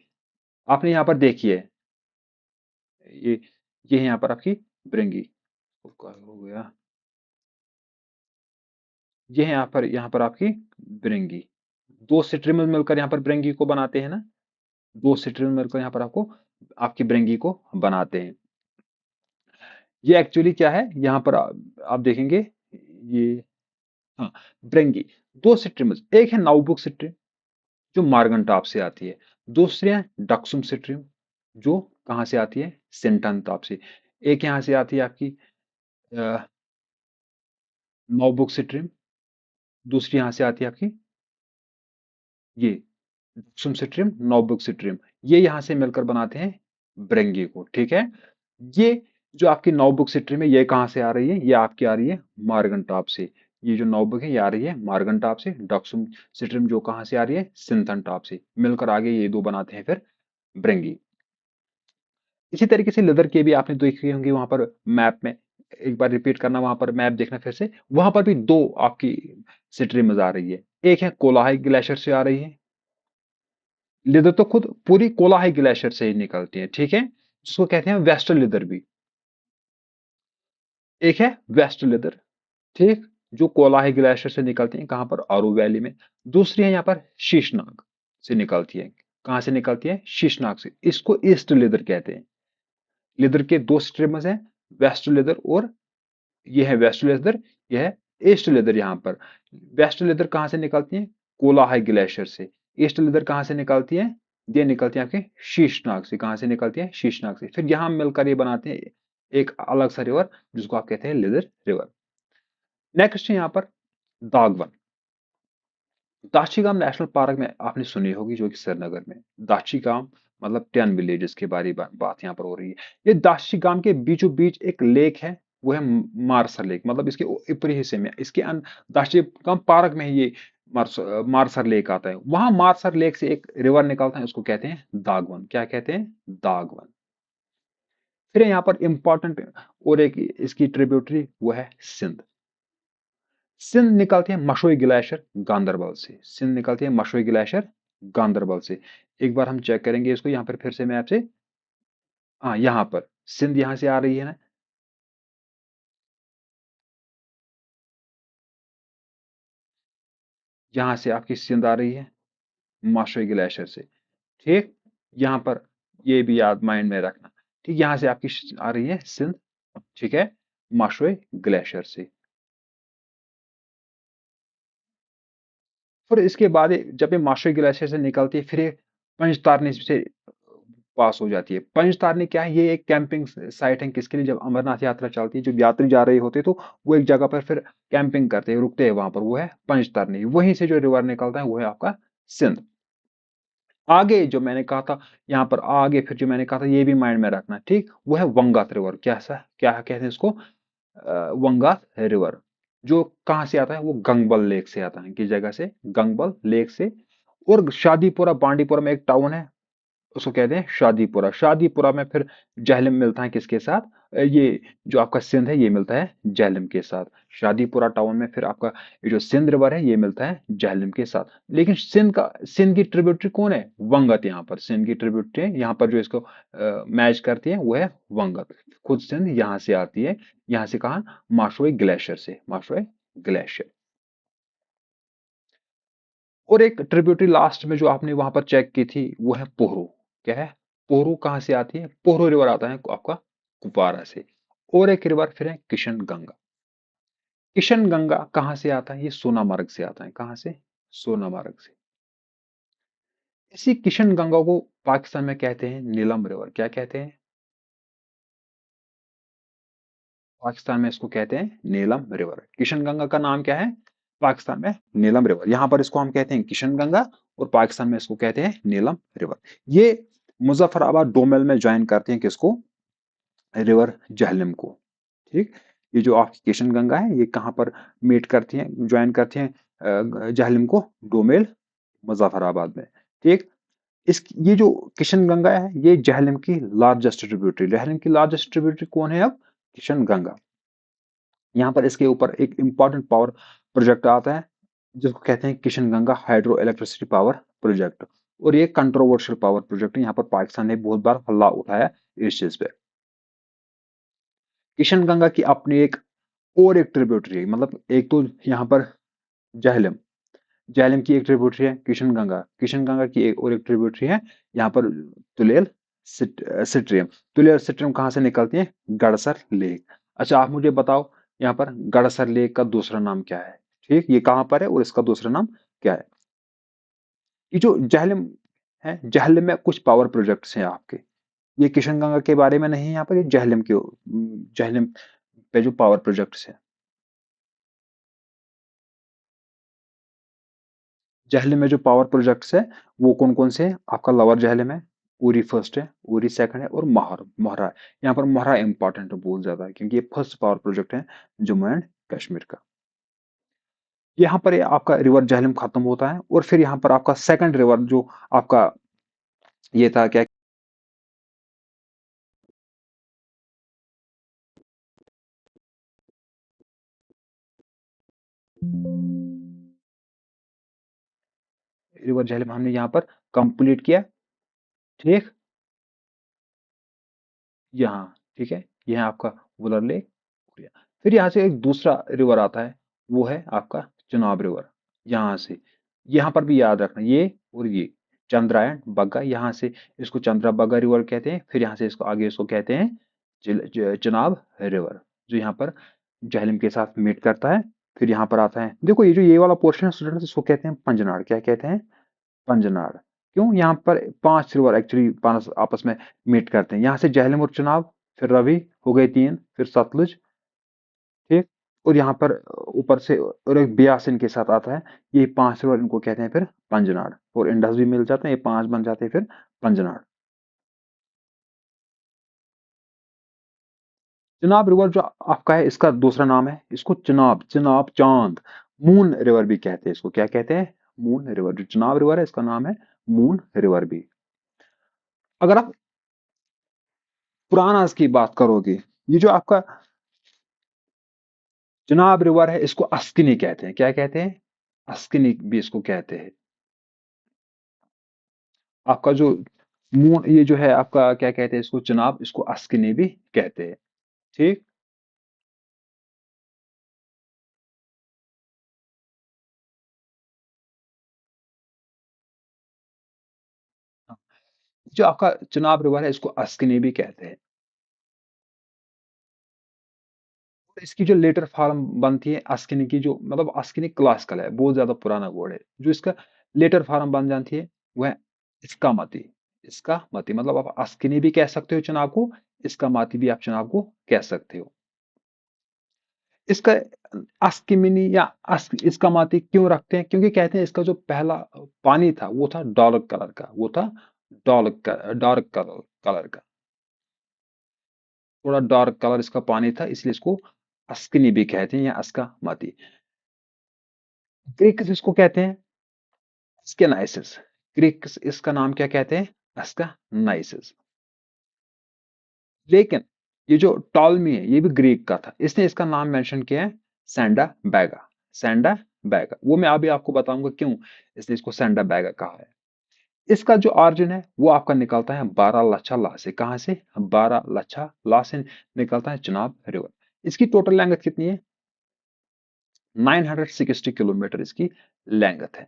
आपने यहाँ पर देखी है, ये ये है यहाँ पर आपकी ब्रंगी। हो गया, ये है यहाँ पर आपकी ब्रंगी। दो स्ट्रीम मिलकर यहाँ पर ब्रंगी को बनाते हैं ना, दो स्ट्रीम मिलकर यहाँ पर आपको आपकी ब्रंगी को बनाते हैं। ये एक्चुअली क्या है, यहाँ पर आप देखेंगे ये, हाँ, ब्रंगी। दो स्ट्रीम्स, एक है नाउबुक स्ट्रीम जो मार्गन टॉप से आती है, दूसरी है डक्सुम स्ट्रीम जो कहाँ से आती है? सिंटन टॉप से। एक यहाँ से आती है आपकी नाउबुक स्ट्रीम, दूसरी यहाँ से आती है आपकी ये दक्षिण स्ट्रीम, नॉर्बुक स्ट्रीम, ये यहाँ से मिलकर बनाते हैं ब्रेंगी को, ठीक है। ये जो आपकी नॉर्बुक स्ट्रीम है, ये कहाँ से आ रही है? ये आपकी आ रही है मार्गनटाप से। ये जो नॉर्बुक है, ये आ रही है मार्गनटाप से। डॉक्सुम स्ट्रीम जो कहाँ से आ रही है? सिंथनटाप से। मिलकर आगे ये दो बनाते हैं फिर ब्रेंगी। इसी तरीके से लेदर के भी आपने देखी होंगी वहां पर मैप में, एक बार रिपीट करना, वहां पर मैप देखना फिर से, वहां पर भी दो आपकी स्ट्रीम्स आ रही है। एक है कोलाहाई ग्लेशियर से आ रही है, लेदर तो खुद पूरी कोलाहाई ग्लेशियर से ही निकलती है, ठीक है, जिसको कहते हैं वेस्टर्न लेदर भी। एक है वेस्ट लेदर, ठीक, जो कोलाहाई ग्लेशियर से निकलती है, कहां पर? आरू वैली में। दूसरी है यहाँ पर शीशनाग से निकलती है। कहां से निकलती है? शीशनाग से। इसको ईस्ट लेदर कहते हैं। लेदर के दो स्ट्रीम्स हैं, वेस्ट लेदर और ये है वेस्ट लेदर, ये है ईस्ट लेदर। यहाँ पर वेस्ट लेदर कहाँ से निकलती है? कोलाहाई ग्लेशियर से। ईस्ट लेदर कहाँ से निकलती है? ये निकलती है आपके शीशनाग से। कहाँ से निकलती है? शीशनाग से। फिर यहाँ मिलकर ये बनाते हैं एक अलग सा रिवर, जिसको आप कहते हैं लेदर रिवर। नेक्स्ट है यहाँ पर दागवन। दाशीगाम नेशनल पार्क में आपने सुनी होगी, जो कि श्रीनगर में। दाशीगाम मतलब 10 विलेजेस के बारे में बात यहाँ पर हो रही है। ये दाशीगाम के बीचों बीच एक लेक है, वो है मारसर लेक। मतलब इसके ऊपरी हिस्से में, इसके दाशीगाम पार्क में ही ये मारसर लेक आता है। वहां मारसर लेक से एक रिवर निकलता है, उसको कहते हैं दागवन। क्या कहते हैं? दागवन। फिर यहाँ पर इंपॉर्टेंट और एक इसकी ट्रिब्यूटरी, वो है सिंध। सिंध निकलती है मशोई ग्लेशियर गांदरबल से। सिंध निकलती है मशोई ग्लेशियर गांदरबल से। एक बार हम चेक करेंगे इसको यहाँ पर फिर से मैप से। हाँ, यहाँ पर सिंध यहाँ से आ रही है ना, यहाँ से आपकी सिंध आ रही है मशोई ग्लेशियर से, ठीक। यहाँ पर ये भी याद माइंड में रखना, ठीक। यहाँ से आपकी आ रही है सिंध, ठीक है, मशोई ग्लेशियर से। फिर इसके बाद जब ये मशोई ग्लेशियर से निकलती है, फिर ये पंजतारनी से पास हो जाती है। पंचतारनी क्या है? ये एक कैंपिंग साइट है किसके लिए? जब अमरनाथ यात्रा चलती है, जब यात्री जा रहे होते हैं, तो वो एक जगह पर फिर कैंपिंग करते हैं, रुकते हैं वहां पर, वो है पंचतारनी। वहीं से जो रिवर निकलता है वो है आपका सिंध। आगे जो मैंने कहा था, यहाँ पर आगे फिर जो मैंने कहा था, ये भी माइंड में रखना, ठीक। वो है वंगात रिवर। कैसा, क्या कहते हैं इसको? वंगात रिवर, जो कहाँ से आता है? वो गंगबल लेक से आता है। किस जगह से? गंगबल लेक से। और शादीपुरा बांडीपुरा में एक टाउन है, उसको कहते हैं शादीपुरा। शादीपुरा में फिर जहलम मिलता है किसके साथ? ये जो आपका सिंध है, ये मिलता है जहलम के साथ। शादीपुरा टाउन में फिर आपका ये जो सिंध रिवर है, ये मिलता है जहलम के साथ। लेकिन सिंध की ट्रिब्यूटरी कौन है? वंगत। यहाँ पर सिंध की ट्रिब्यूटरी यहाँ पर जो इसको मैच करती है, वो है वंगत। खुद सिंध यहाँ से आती है। यहाँ से कहा? माशोई ग्लेशियर से। माशोई ग्लेशियर। और एक ट्रिब्यूटरी लास्ट में जो आपने वहां पर चेक की थी, वो है पोहरू। क्या है? पोहरू कहाँ से आती है? पोहरू रिवर आता है आपका कुपवारा से। और एक रिवर फिर है किशन गंगा। किशन गंगा कहाँ से आता है? ये सोनामार्ग से आता है। कहाँ से? सोनामार्ग से। इसी किशन गंगा को पाकिस्तान में कहते हैं नीलम रिवर। क्या कहते हैं? पाकिस्तान में इसको कहते हैं नीलम रिवर। किशन गंगा का नाम क्या है पाकिस्तान में? नीलम रिवर। यहां पर इसको हम कहते हैं किशन गंगा, और पाकिस्तान में इसको कहते हैं नीलम रिवर। ये मुजफ्फराबाद डोमेल में ज्वाइन करते हैं किसको? रिवर जहलम को, ठीक। ये जो आपकी किशन गंगा है, ये कहां पर मीट करती है, ज्वाइन करती है जहलम को? डोमेल, मुजफ्फराबाद में, ठीक। इस ये जो किशन गंगा है, ये जहलम की लार्जेस्ट ट्रिब्यूटरी। जहलम की लार्जेस्ट ट्रिब्यूटरी कौन है अब? किशन गंगा। यहाँ पर इसके ऊपर एक इंपॉर्टेंट पावर प्रोजेक्ट आता है, जिसको कहते हैं Kishan Ganga hydro electricity power project. और ये कंट्रोवर्शियल पावर प्रोजेक्ट है। यहाँ पर पाकिस्तान ने बहुत बार हल्ला उठाया इस चीज पे। किशन गंगा की अपनी एक और एक ट्रिब्यूटरी है, मतलब एक तो यहाँ पर जहलम, जहलम की एक ट्रिब्यूटरी है किशन गंगा। किशन गंगा की एक और एक ट्रिब्यूटरी है यहाँ पर तुलेल सिट्रियम। तुलेल सिट्रियम कहाँ से निकलती है? गड़सर लेक। अच्छा, आप मुझे बताओ, यहाँ पर गड़सर लेक का दूसरा नाम क्या है? ठीक, ये कहाँ पर है और इसका दूसरा नाम क्या है? ये जो जहलम है, जहलम में कुछ पावर प्रोजेक्ट्स हैं आपके। ये किशन गंगा के बारे में नहीं है, यहाँ पर ये जहलम के, जहलम पे जो पावर प्रोजेक्ट्स है। जहलम में जो पावर प्रोजेक्ट्स है वो कौन कौन से हैं? आपका लोअर जहलम है, उरी फर्स्ट है, उरी सेकंड है और मोहरा। यहाँ पर मोहरा इंपॉर्टेंट है बहुत ज्यादा, क्योंकि ये फर्स्ट पावर प्रोजेक्ट है जम्मू एंड कश्मीर का। यहाँ पर ये आपका रिवर जहलम खत्म होता है, और फिर यहाँ पर आपका सेकंड रिवर जो आपका ये था क्या, रिवर जहलम हमने यहाँ पर कंप्लीट किया। ठीक, यहाँ ठीक है, यह है आपका वुलर लेक। फिर यहाँ से एक दूसरा रिवर आता है, वो है आपका चुनाब रिवर। यहाँ से, यहाँ पर भी याद रखना ये और ये चंद्रायन बग्गा, यहाँ से इसको चंद्रा बग्गा रिवर कहते हैं, फिर यहाँ से इसको आगे इसको कहते हैं चुनाब रिवर, जो यहाँ पर जहलम के साथ मीट करता है। फिर यहाँ पर आता है, देखो ये जो ये वाला पोर्शन है स्टूडेंट्स, इसको कहते हैं पंजनाड़। क्या कहते हैं? पंजनाड़। क्यों? यहाँ पर 5 रिवर एक्चुअली पास आपस में मीट करते हैं, यहाँ से जहलम और चुनाव, फिर रवि हो गए 3, फिर सतलुज। ठीक, और यहाँ पर ऊपर से और एक ब्यास इनके साथ आता है। ये 5 रिवर इनको कहते हैं फिर पंजनाड़, और इंडस भी मिल जाते हैं, ये 5 बन जाते हैं फिर पंजनाड़। चिनाब रिवर जो आपका है, इसका दूसरा नाम है, इसको चिनाब, चिनाब चांद, मून रिवर भी कहते हैं इसको। क्या कहते हैं? Moon river. जो चिनाब रिवर है इसका नाम है मून रिवर भी। अगर आप पुराना की बात करोगे, ये जो आपका चिनाब रिवर है इसको अस्किनी कहते हैं। क्या कहते हैं? अस्किनी भी इसको कहते हैं। आपका जो मून, ये जो है आपका क्या कहते हैं इसको, चिनाब, इसको अस्किनी भी कहते हैं। ठीक, जो आपका चिनाब रिवर है इसको अस्किनी भी कहते हैं। इसकी जो लेटर फॉर्म बनती है अस्किनी की, जो मतलब अस्किनी क्लासिकल है, बहुत ज्यादा पुराना वर्ड है, जो इसका लेटर फॉर्म बन जाती है वह इसका मती। इसका मती मतलब आप अस्किनी भी कह सकते हो चुनाव को, इसका माती भी आप चुनाव को कह सकते हो। इसका अस्किमिनी या इसका माती क्यों रखते हैं? क्योंकि कहते हैं इसका जो पहला पानी था वो था डार्क कलर का, वो था डार्क कलर का, थोड़ा डार्क कलर इसका पानी था, इसलिए इसको अस्किनी भी कहते हैं या अस्का माती। ग्रीक इसको कहते हैं स्केनाइसिस। ग्रीक इसका नाम क्या कहते हैं? अस्केनाइसिस। लेकिन ये जो टॉलमी है ये भी ग्रीक का था, इसने इसका नाम मेंशन किया है सैंडा बैगा। सैंडा बैगा, वो मैं अभी आपको बताऊंगा क्यों इसने इसको सैंडा बैगा कहा है। इसका जो ऑरिजिन है वो आपका निकलता है बारह लच्छा ला से। कहां से? बारह लच्छा ला से निकलता है चुनाब रिवर। इसकी टोटल लेंथ कितनी है? 960 किलोमीटर इसकी लेंथ है,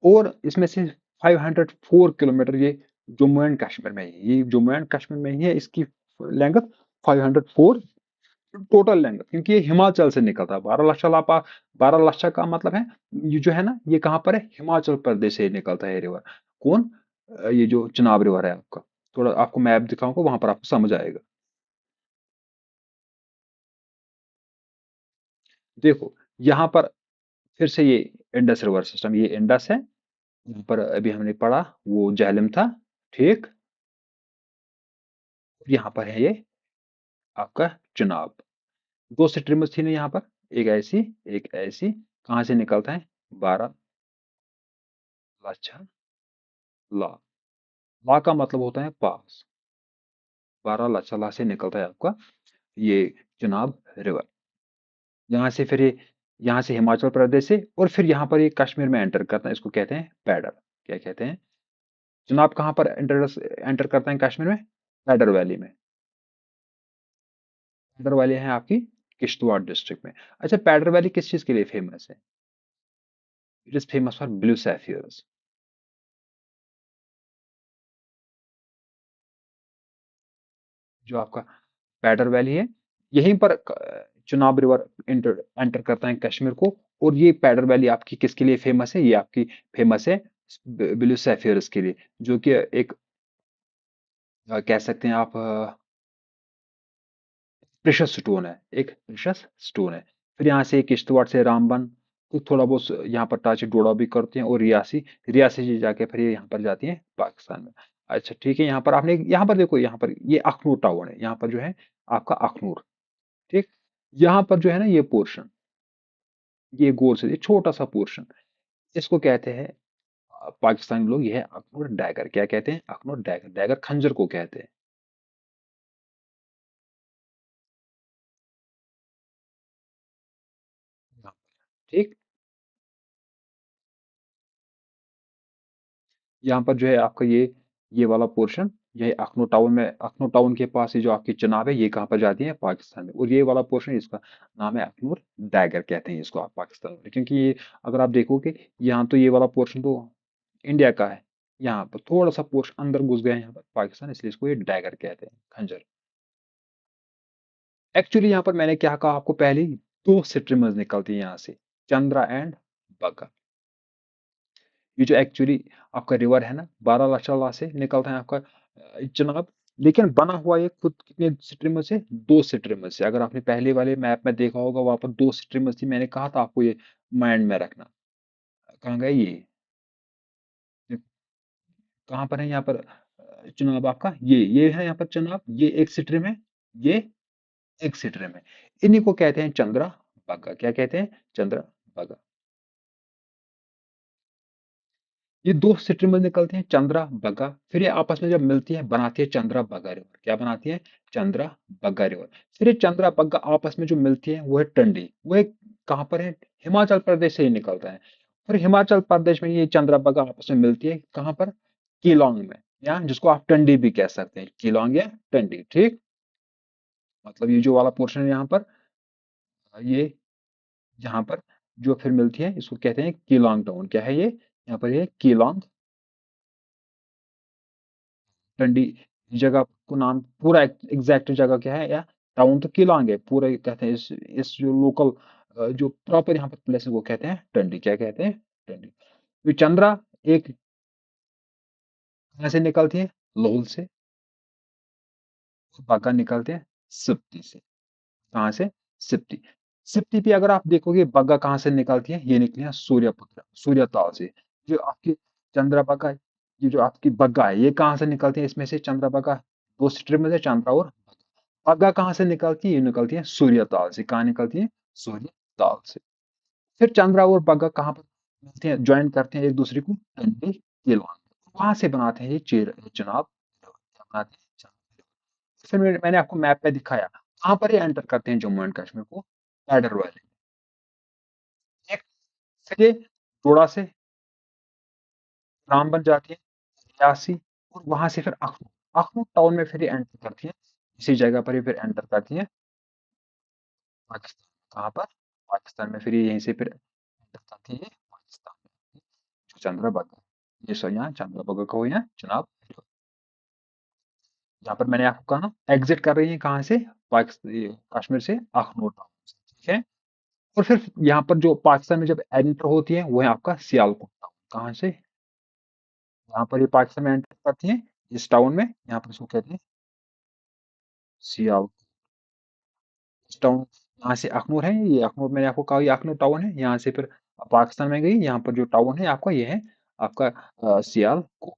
और इसमें से 504 किलोमीटर ये जम्मू एंड कश्मीर में ही, ये जम्मू एंड कश्मीर में ही है इसकी लेंथ, 504 टोटल लेंथ, क्योंकि ये हिमाचल से निकलता है। 12 लक्षा 12 लक्षा का मतलब है ये जो है ना, ये कहाँ पर है? हिमाचल प्रदेश से निकलता है ये रिवर। कौन? ये जो चिनाब रिवर है आपका, थोड़ा आपको मैप दिखाऊंगा वहां पर आपको समझ आएगा। देखो यहाँ पर फिर से ये इंडस रिवर सिस्टम, ये इंडस है। यहाँ पर अभी हमने पढ़ा वो झेलम था। ठीक, यहाँ पर है ये आपका चुनाव। दो स्ट्रीम्स थी ना यहाँ पर, एक ऐसी एक ऐसी। कहाँ से निकलता है? बारह लाछा ला। ला का मतलब होता है पास। बारह लाछा ला से निकलता है आपका ये चुनाव रिवर। यहाँ से फिर ये, यहाँ से हिमाचल प्रदेश से, और फिर यहाँ पर ये कश्मीर में एंटर करता है, इसको कहते हैं पैडर। क्या कहते हैं? चुनाव कहाँ पर एंटर एंटर करता है कश्मीर में? पैडर वैली में। पैडर वैली है आपकी किश्तवाड़ डिस्ट्रिक्ट में। अच्छा, पैडर वैली किस चीज के लिए फेमस है? It is famous for blue sapphires. जो आपका पैडर वैली है, यहीं पर चुनाब रिवर एंटर एंटर करता है कश्मीर को। और ये पैडर वैली आपकी किसके लिए फेमस है? ये आपकी फेमस है ब्लू सैफियर्स के लिए, जो कि एक कह सकते हैं आप प्रेशस स्टोन है, एक प्रेशस स्टोन है। फिर यहाँ से किश्तवाड़ से रामबन, कुछ थोड़ा बहुत यहाँ पर टाची डोडा भी करते हैं, और रियासी, रियासी से जाके फिर ये यहाँ पर जाती है पाकिस्तान में। अच्छा ठीक है, यहाँ पर आपने यहाँ पर देखो, यहाँ पर ये अखनूर टाउन है, यहाँ पर जो है आपका अखनूर। ठीक, यहाँ पर जो है ना ये पोर्शन, ये गोल से ये छोटा सा पोर्शन, इसको कहते हैं पाकिस्तानी लोग, ये है अखनूर डैगर। क्या कहते हैं? अखनूर डैगर, डैगर खंजर को कहते हैं। ठीक, यहाँ पर जो है आपका ये वाला पोर्शन, ये अखनूर टाउन में, अखनूर टाउन के पास ये जो आपकी चिनाब है, ये कहाँ पर जाती है? पाकिस्तान में। और ये वाला पोर्शन, इसका नाम है अखनूर डैगर, कहते हैं इसको आप पाकिस्तान में, क्योंकि ये अगर आप देखोगे, यहाँ तो ये वाला पोर्शन तो इंडिया का है, यहाँ पर थोड़ा सा पोर्शन अंदर घुस गया है यहाँ पर पाकिस्तान, इसलिए इसको ये डैगर कहते हैं, खंजर। एक्चुअली यहाँ पर मैंने क्या कहा आपको पहले ही, दो स्ट्रीमर्स निकलती है यहाँ से, चंद्रा एंड बगा। ये जो एक्चुअली आपका रिवर है ना, बारालाचाला से निकलता है आपका चनाब, लेकिन बना हुआ ये खुद कितने स्ट्रीमर से? दो स्ट्रीमर से। अगर आपने पहले वाले मैप में देखा होगा, वहां पर दो स्ट्रीमर थी, मैंने कहा था आपको ये माइंड में रखना। कहाँ गए ये कहाँ पर है यहाँ पर चुनाव आपका? ये है यहाँ पर चुनाव, ये एक स्ट्रीम है, ये एक स्ट्रीम है। इन्हीं को कहते हैं चंद्रा बगा। क्या कहते हैं? चंद्रा बगा। ये दो स्ट्रीमर निकलती हैं, चंद्रा बगा, फिर ये आपस में जब मिलती है बनाती है चंद्रा बगा रिवर। क्या बनाती है? चंद्रा बगा रिवर। फिर ये चंद्रा बगा आपस में जो मिलती है वो है टंडी, वो एक कहाँ पर है? हिमाचल प्रदेश से ही निकलता है। फिर हिमाचल प्रदेश में ये चंद्रा बगा आपस में मिलती है कहाँ पर? किलोंग में, या जिसको आप टंडी भी कह सकते हैं, किलोंग या टंडी। ठीक, मतलब ये जो वाला पोर्शन है यहाँ पर, ये यहाँ पर जो फिर मिलती है, इसको कहते हैं किलोंग टाउन। क्या है ये? यहाँ पर ये किलोंग टंडी जगह को नाम, पूरा एग्जैक्ट जगह क्या है, या टाउन तो किलोंग है, पूरे कहते हैं इस जो लोकल जो प्रॉपर यहाँ पर प्लेस है वो कहते हैं टंडी। क्या कहते हैं? टंडी। तो चंद्रा एक कहाँ से निकलती है? लोल से। बाका निकलते हैं सिप्ती से। कहाँ से? सिप्ती। सिप्ती पे अगर आप देखोगे बग्गा कहाँ से निकलती है, ये निकली है सूर्यपुत्र, सूर्यताल से। जो आपकी चंद्रभागा, ये जो आपकी बग्गा है, ये कहाँ से निकलती है? इसमें से चंद्रभागा दो स्ट्रीम में से, चंद्रा और बग्गा कहाँ से निकलती है? ये निकलती है सूर्यताल से। कहाँ निकलती है? सूर्यताल से। फिर चंद्रा और बग्गा कहाँ पर मिलते हैं, ज्वाइन करते हैं एक दूसरे को? टंडी केलवान। वहां से बनाते हैं ये चुनाव, क्या बनाते हैं? फिर मैंने आपको मैप पे दिखाया, कहाँ पर ये एंटर करते हैं जम्मू एंड कश्मीर को? पैडर वैली। एक, फिर ये डोडा से रामबन जाती है, रियासी, और वहां से फिर अखनूर, अखनूर टाउन में फिर ये एंटर करती है, इसी जगह पर ये फिर एंटर करती है पाकिस्तान। कहाँ पर? पाकिस्तान में। फिर ये यहीं से फिर एंटर करती है पाकिस्तान में, जो चंद्रभागा, ये सो यहाँ चंद्रभागा को यहाँ चुनाव, जहाँ पर मैंने आपको कहा ना एग्जिट कर रही है कहाँ से? पाकिस्तान, कश्मीर से, अखनूर टाउन से। ठीक है, और फिर यहाँ पर जो पाकिस्तान में जब एंटर होती है वो है आपका सियालकोट टाउन। कहाँ से? यहाँ पर ये पाकिस्तान में एंटर करती है, इस टाउन में, यहाँ पर इसको कहते हैं सियाल। इस टाउन, यहाँ से अखनूर है, ये अखनूर मैंने आपको कहा, ये अखनूर टाउन है, यहाँ से फिर पाकिस्तान में गई, यहाँ पर जो टाउन है आपका ये है आपका सियालकोट।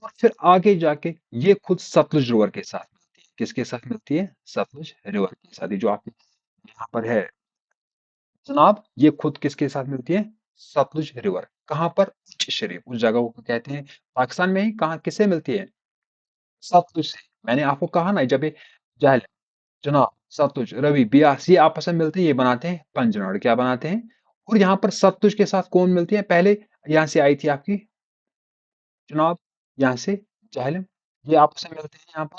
और फिर आगे जाके ये खुद सतलुज रिवर के साथ मिलती है। किसके साथ मिलती है? सतलुज रिवर के साथ। ये जो आपके यहाँ पर है जनाब, ये खुद किसके साथ मिलती है? सतलुज रिवर। कहाँ पर? उच्च शरीफ, उस जगह को कहते हैं पाकिस्तान में ही, कहाँ किससे मिलती है? सतलुज से। मैंने आपको कहा ना, जब ये जहल, चनाब, सतलुज, रवि, ब्यास, ये आपस में मिलते हैं, ये बनाते हैं पंजनौड़। क्या बनाते हैं? और यहाँ पर सतलुज के साथ कौन मिलती है? पहले यहाँ से आई थी आपकी चनाब, यहाँ से झेलम, ये आपस में मिलते हैं, यहाँ पर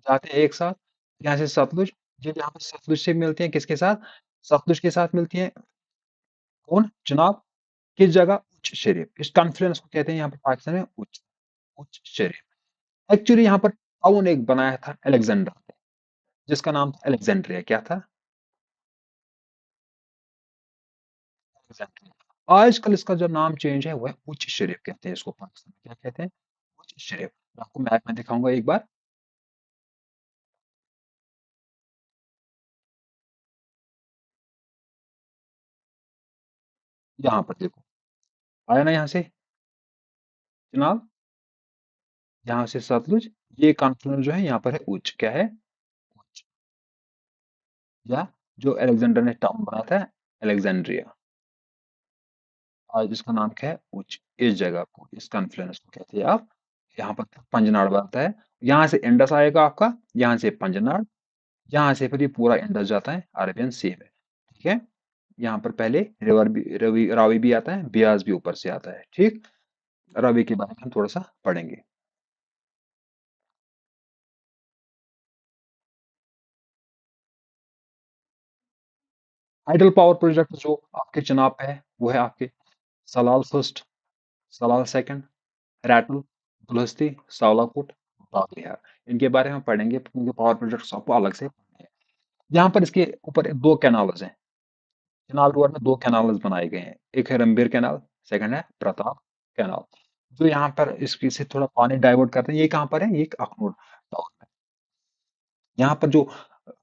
जाते हैं एक साथ, यहाँ से सतलुज, ये यहाँ पर सतलुज से मिलते हैं किसके साथ? सतलुज के साथ मिलती है कौन? चनाब। किस जगह? उच्च शरीफ। इस कॉन्फ्लुएंस को कहते हैं यहाँ पर पाकिस्तान में उच्च, उच्च शरीफ। एक्चुअली यहाँ पर टाउन एक बनाया था अलेक्जेंडर ने, जिसका नाम था अलेक्जेंड्रिया। क्या था? अलेक्जेंड्रिया। आजकल इसका जो नाम चेंज है वो है उच्च शरीफ, कहते हैं इसको पाकिस्तान में। क्या कहते हैं? उच्च शरीफ। मैं आपको मैप में दिखाऊंगा एक बार। यहाँ पर देखो, आया ना यहाँ से चिनाब, यहाँ से सतलुज, ये कॉन्फ्लुएंस जो है यहाँ पर है उच्च, क्या है उच्च, या जो अलेक्जेंडर ने टाउन बनाया था अलेक्जेंड्रिया, आज इसका नाम क्या है उच्च, इस जगह को, इस कॉन्फ्लुएंस को कहते हैं आप, यहाँ पर पंजनाड़ बनता है, यहाँ से इंडस आएगा आपका, यहाँ से पंजनाड़, यहाँ से फिर ये पूरा इंडस जाता है अरेबियन सी में, ठीक है। यहाँ पर पहले रिवर भी, रावी भी आता है, ब्यास भी ऊपर से आता है, ठीक। रावी के बारे में हम थोड़ा सा पढ़ेंगे। हाइडल पावर प्रोजेक्ट जो आपके चुनाव पे है वो है आपके सलाल फर्स्ट, सलाल सेकंड, रैटल, दुलहस्ती, सावलाकोट, बागलिहार, इनके बारे में पढ़ेंगे क्योंकि पावर प्रोजेक्ट्स आपको अलग से पढ़ने हैं। यहाँ पर इसके ऊपर दो कैनाल्स हैं, चिनाब रिवर में दो कैनाल्स बनाए गए हैं, एक है रणबीर कैनाल, सेकंड है प्रताप कैनाल, जो यहाँ पर इसकी से थोड़ा पानी डाइवर्ट करते हैं। ये कहाँ पर है, ये अखनूर टाउन में। यहाँ पर जो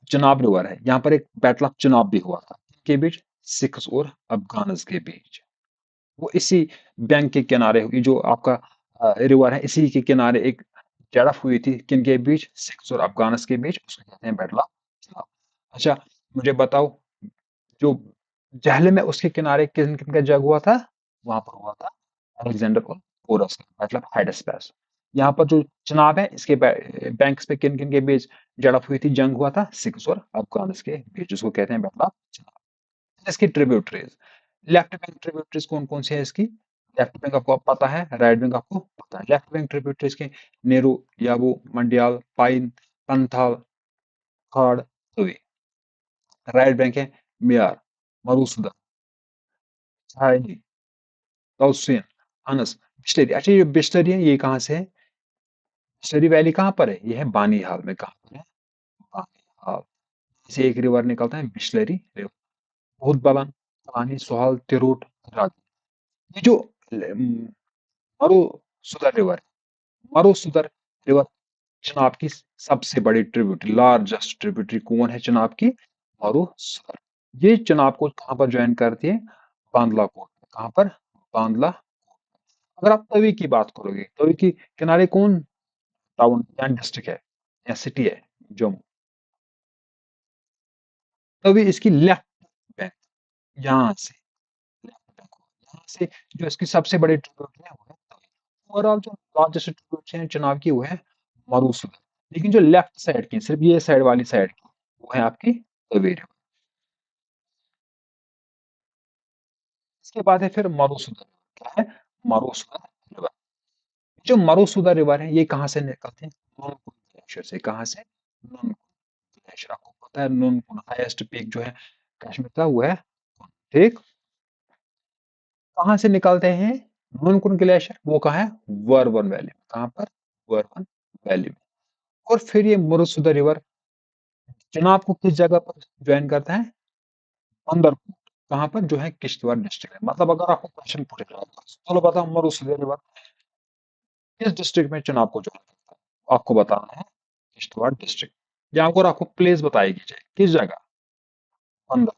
चिनाब रिवर है, यहाँ पर एक बैटल ऑफ चिनाब भी हुआ था, के बीच सिख्स और अफगान्स के बीच, वो इसी बैंक के किनारे हुई, जो आपका रिवर है इसी के किनारे एक झड़प हुई थी, किनके बीच, सिख्स और अफगान्स के बीच, उसको कहते हैं बैटल ऑफ चिनाब। अच्छा, मुझे बताओ, जो जहल में उसके किनारे किन किन का जंग हुआ था, वहां पर हुआ था अलेक्जेंडर और पोरस का, मतलब हाइडेस्पेस। यहाँ पर जो चुनाव है इसके बैंक्स पे किन किन के बीच झड़प हुई थी, जंग हुआ था सिख्स और अफगान्स के बीच, जिसको कहते हैं बैटल ऑफ चिनाब। इसकी ट्रिब्यूटरीज, लेफ्ट बैंक ट्रिब्यूटरीज कौन कौन सी है इसकी, लेफ्ट बैंक आपको पता है, राइट बैंक आपको पता है। लेफ्ट बैंक ट्रिब्यूटरीज के नेहरू, याबू, मंडियाल, पाइन, पंथाल, खाड़, तवी। राइट बैंक है मियार, मरुसदा, छायनी, तौसीन, अनस, बिस्लेरी। अच्छा, ये बिस्लेरी है, ये कहाँ से है, बिस्लेरी वैली कहाँ पर है, ये है बानीहाल में, कहाँ पर है, बानीहाल से एक रिवर निकलता है बिस्लेरी रिवर, बहुत बलन, पानी, सोहल, तिरूट, रावी। ये जो मरुसुदर रिवर, मरुसुदर रिवर चिनाब की सबसे बड़ी ट्रिब्यूटरी, लार्जेस्ट ट्रिब्यूटरी कौन है चिनाब की, मरुसुदर। ये चिनाब को कहाँ पर ज्वाइन करती है, बांदला कोट, कहाँ पर, बांदला। अगर आप तवी की बात करोगे, तवी की किनारे कौन टाउन या डिस्ट्रिक्ट है या सिटी है, जम्मू। तवी इसकी लेफ्ट बैंक, यहाँ से लेफ्ट बैंक, यहाँ से जो इसकी सबसे बड़ी ट्रिब्यूटरी है वो है तवी। ओवरऑल जो लार्जेस्ट ट्रिब्यूटरी है चुनाव की वो है मरुसुदर, लेकिन जो लेफ्ट साइड की, सिर्फ ये साइड वाली साइड की, वो है आपकी तवी रिवर। इसके बाद है फिर मरुसुदर, क्या है, मरुसुदर रिवर। जो मरुसुदर रिवर है ये कहाँ से निकलते हैं, नूनकुन ग्लेशियर से, कहाँ से, नूनकुन ग्लेशियर, आपको पता है नूनकुन हाईएस्ट पीक जो है कश्मीर का वो है, ठीक। कहाँ से निकलते हैं नूनकुन ग्लेशियर, वो कहाँ है, वर्वन वैली में, कहाँ पर, वर्वन वैली में। और फिर ये मुरुसुदा रिवर चिनाब को किस जगह पर ज्वाइन करता है, बंदरकोट, कहाँ पर, जो है किश्तवाड़ डिस्ट्रिक्ट है। मतलब अगर आपको क्वेश्चन पूछे जाए तो चलो बताओ, मुरुसुदा रिवर किस डिस्ट्रिक्ट में चिनाब को ज्वाइन करता है, आपको बताना है किश्तवाड़ डिस्ट्रिक्ट, या अगर आपको प्लेस बताई गई जाए किस जगह, बंदरकोट।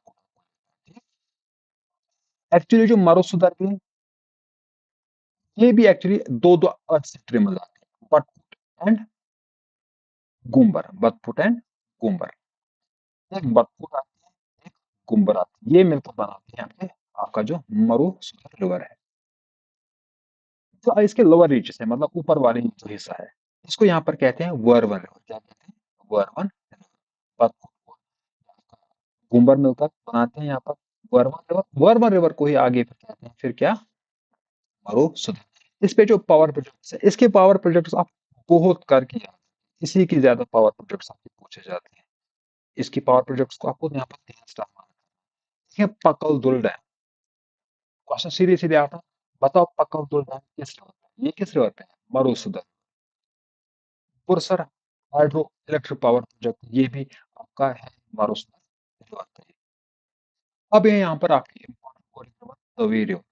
एक्चुअली जो मारूसुदार की, ये भी एक्चुअली दो दो अर्थ से ट्रिमल आते हैं, बटफुट एंड बटफुट एंड गुम्बर। एक बटफुट आती है, एक गुम्बर आती है, ये मिलकर बनाते हैं आपके, आपका जो मरुसुदार रिवर है। तो इसके लोअर रीचेस है, मतलब ऊपर वाले जो हिस्सा है, इसको यहाँ पर कहते हैं वर्वन रिवर, क्या कहते हैं, वर्वन रिवर। बटफुट को गुम्बर मिलकर बनाते हैं यहाँ पर वर्वन रिवर, वर्वन रिवर को ही आगे फिर कहते हैं फिर क्या, मरुसुदार। इस पे जो पावर प्रोजेक्ट्स है, इसके पावर प्रोजेक्ट्स आप बहुत करके याद, इसी की ज्यादा पावर प्रोजेक्ट्स आपके पूछे जाते हैं। इसकी पावर प्रोजेक्ट्स को आपको यहाँ पर 3 स्टार मारना है। पकल दुल डैम, क्वेश्चन सीधे सीधे आता है, बताओ पकल दुल डैम किस रिवर पे है? ये किस रिवर पे है, मरुसुदर। पुरसर हाइड्रो इलेक्ट्रिक पावर प्रोजेक्ट, ये भी आपका है मरुसुदर रिवर पे। अब ये यहाँ पर आपकी इम्पोर्टेंट रिवर तवी रिवर,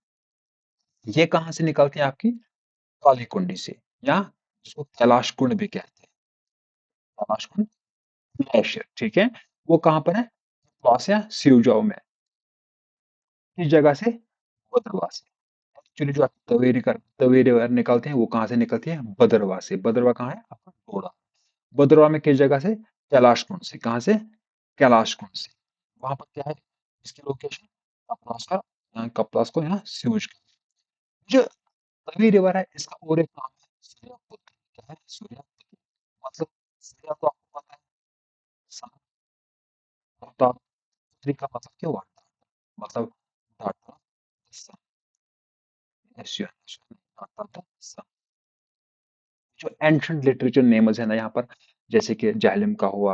ये कहाँ से निकलती है आपकी, काली कुंडी से, या जिसको कैलाश कुंड भी कहते हैं, कैलाश कुंड ग्लेशियर, ठीक है। वो कहाँ पर है, पास या सिउजाओ में, किस जगह से, भद्रवाह से। एक्चुअली जो तवे रिवर निकलते हैं वो कहाँ से निकलती है? भद्रवाह से। भद्रवाह कहाँ है? आपका डोडा। भद्रवाह में किस जगह से? कैलाश कुंड से। कहाँ से? कैलाश कुंड से। वहां पर क्या है इसकी लोकेशन? कपलास का, यहाँ कपलास को यहाँ स्यूज का। जो तवी रिवर है इसका और एक नाम है सूर्यपुत्र। क्या है? सूर्यपुत्र। मतलब सूर्य तो आपको पता है सन होता, पुत्री का मतलब क्या हुआ? मतलब डाटा सन। डाटा सन। जो एंशंट लिटरेचर नेम्स है ना यहाँ पर, जैसे कि जाहलिम का हुआ,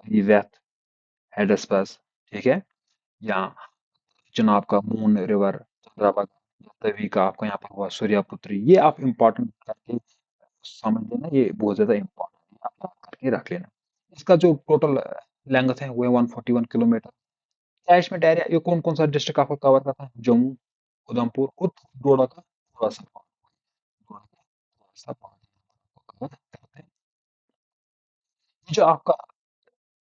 वेथ, हेडसपस, ठीक है, या चिनाब का मून रिवर, चंद्राबाग, तवी का आपका यहाँ पर हुआ सूर्यापुत्री। ये आप इंपॉर्टेंट करके समझ लेना, ये बहुत ज्यादा इंपॉर्टेंट है, आप करके रख लेना। इसका जो टोटल लेंथ है वो है 141 किलोमीटर। कैचमेंट एरिया ये कौन कौन सा डिस्ट्रिक्ट आपको कवर करता है? जम्मू, उधमपुर और डोडा का थोड़ा सा पार्ट, डोडा का थोड़ा सा पार्ट कवर करते हैं। ये जो आपका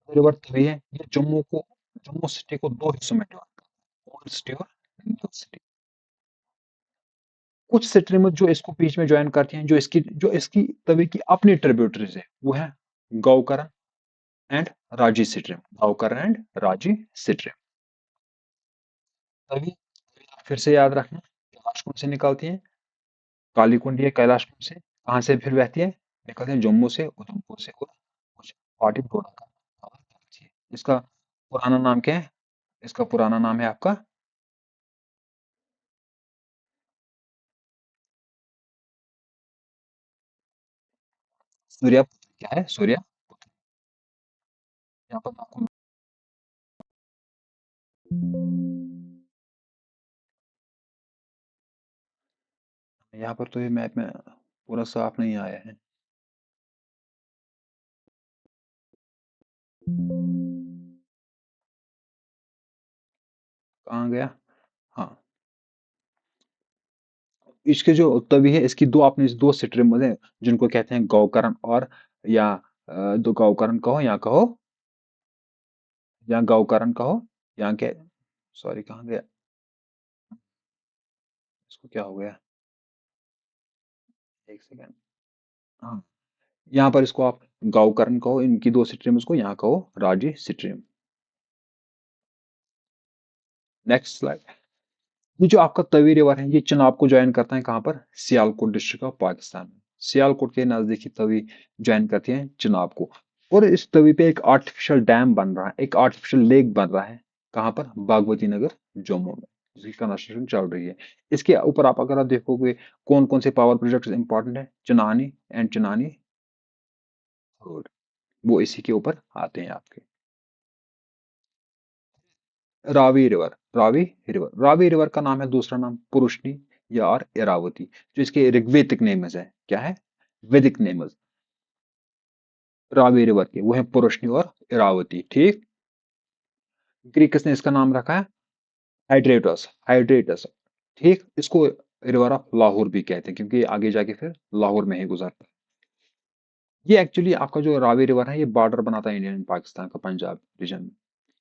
रिवर तवी है ये जम्मू सिटी को दो हिस्सों में डिवाइड करता है, ओल्ड सिटी और न्यू सिटी। कुछ सिटी में जो इसको बीच में ज्वाइन करती हैं, जो इसकी तवी की अपनी ट्रिब्यूटरीज है, वो है गौकरण एंड राजी सिट्रीम। गौकरण एंड राजी सिट्रीम। तवी तवी आप फिर से याद रखना, कैलाश कुंड से निकलती है, काली कुंड ये कैलाश कुंड से कहाँ से फिर बहती है? निकलती है जम्मू से, उधमपुर से और कुछ पार्टी डोडा का कवर करती है। इसका पुराना नाम क्या है? इसका पुराना नाम है आपका सूर्यापुत्र। क्या है? सूर्यापुत्र। यहाँ पर आपको, यहाँ पर तो ये मैप में पूरा साफ नहीं आया है। कहाँ गया? हाँ, इसके जो तवी है इसकी दो आपने दो स्ट्रीम है जिनको कहते हैं गौकरण और, या दो गौकरण कहो या कहो, या गौकरण कहो, या के, सॉरी कहाँ गया, इसको क्या हो गया? एक सेकेंड। हाँ, यहाँ पर इसको आप गौकर्ण कहो, इनकी दो स्ट्रीम को यहाँ कहो राजी स्ट्रीम। Next slide. ये जो आपका तवी रिवर है ये चिनाब को ज्वाइन करता है कहाँ पर? सियालकोट डिस्ट्रिक्ट ऑफ पाकिस्तान में। सियालकोट के नजदीक ही तवी ज्वाइन करती है चिनाब को। और इस तवी पे एक आर्टिफिशियल डैम बन रहा है, एक आर्टिफिशियल लेक बन रहा है। कहाँ पर? बागमती नगर, जम्मू में, जिसकी कंस्ट्रक्शन चल रही है। इसके ऊपर आप अगर आप देखोगे कौन कौन से पावर प्रोजेक्ट इंपॉर्टेंट है, चिनानी एंड चिनानी रोड, वो इसी के ऊपर आते हैं आपके। रावी रिवर का नाम है, दूसरा नाम पुरुषनी या और इरावती, जो इसके ऋग्वेदिक नेम्स है। क्या है? वैदिक नेम्स रावी रिवर के वो है पुरुषनी और इरावती, ठीक। ग्रीकस ने इसका नाम रखा है हाइड्रेटस, हाइड्रेटस, ठीक। इसको रिवर ऑफ लाहौर भी कहते हैं क्योंकि ये आगे जाके फिर लाहौर में ही गुजरता है। ये एक्चुअली आपका जो रावी रिवर है ये बॉर्डर बनाता है इंडिया एंड पाकिस्तान का, पंजाब रीजन में।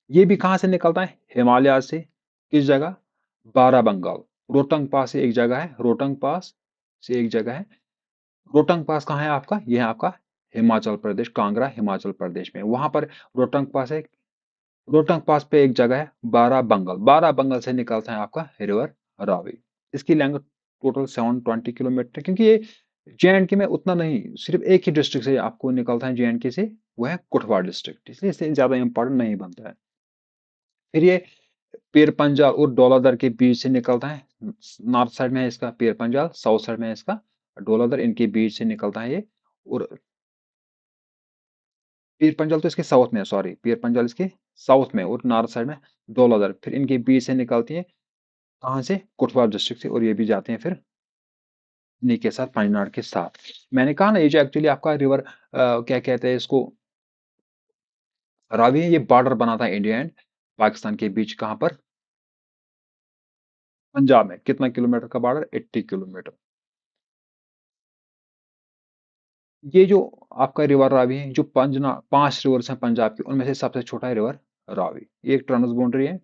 ये भी कहाँ से निकलता है? हिमालय से। किस जगह? बाराबंगाल। रोहतंग पास से एक जगह है, रोहतंग पास से एक जगह है। रोहतंग पास कहाँ है आपका? यह है आपका हिमाचल प्रदेश, कांगड़ा हिमाचल प्रदेश में। वहां पर रोहतंग पास है, रोहतंग पास पे एक जगह है बाराबंगल। बाराबंगल से निकलता है आपका रिवर रावी। इसकी लेंथ टोटल 720 किलोमीटर, क्योंकि ये JNK में उतना नहीं, सिर्फ एक ही डिस्ट्रिक्ट से आपको निकलता है JNK से, वो है कुटवा डिस्ट्रिक्ट, इसलिए इसे ज्यादा इंपॉर्टेंट नहीं बनता है। फिर ये पीर पंजाल और डोलादर के बीच से निकलता है। नॉर्थ साइड में है इसका पीर पंजाल, साउथ साइड में है इसका डोलादर, इनके बीच से निकलता है ये। और पीर पंजाल तो इसके साउथ में है, सॉरी, पीर पंजाल इसके साउथ में और नॉर्थ साइड में डोलादर, फिर इनके बीच से निकलती है कहाँ से? कुटवा डिस्ट्रिक्ट से, और ये भी जाते हैं फिर इन्हीं के साथ पंजनाड के साथ। मैंने कहा ना ये जो एक्चुअली आपका रिवर क्या कहते हैं इसको, रावी है, ये बॉर्डर बनाता है इंडिया एंड पाकिस्तान के बीच। कहाँ पर? पंजाब में। कितना किलोमीटर का बॉर्डर? 80 किलोमीटर। ये जो आपका रिवर रावी है, जो पांच रिवर्स हैं पंजाब के, उनमें से सबसे छोटा है रिवर रावी। ये एक ट्रांस बाउंड्री है,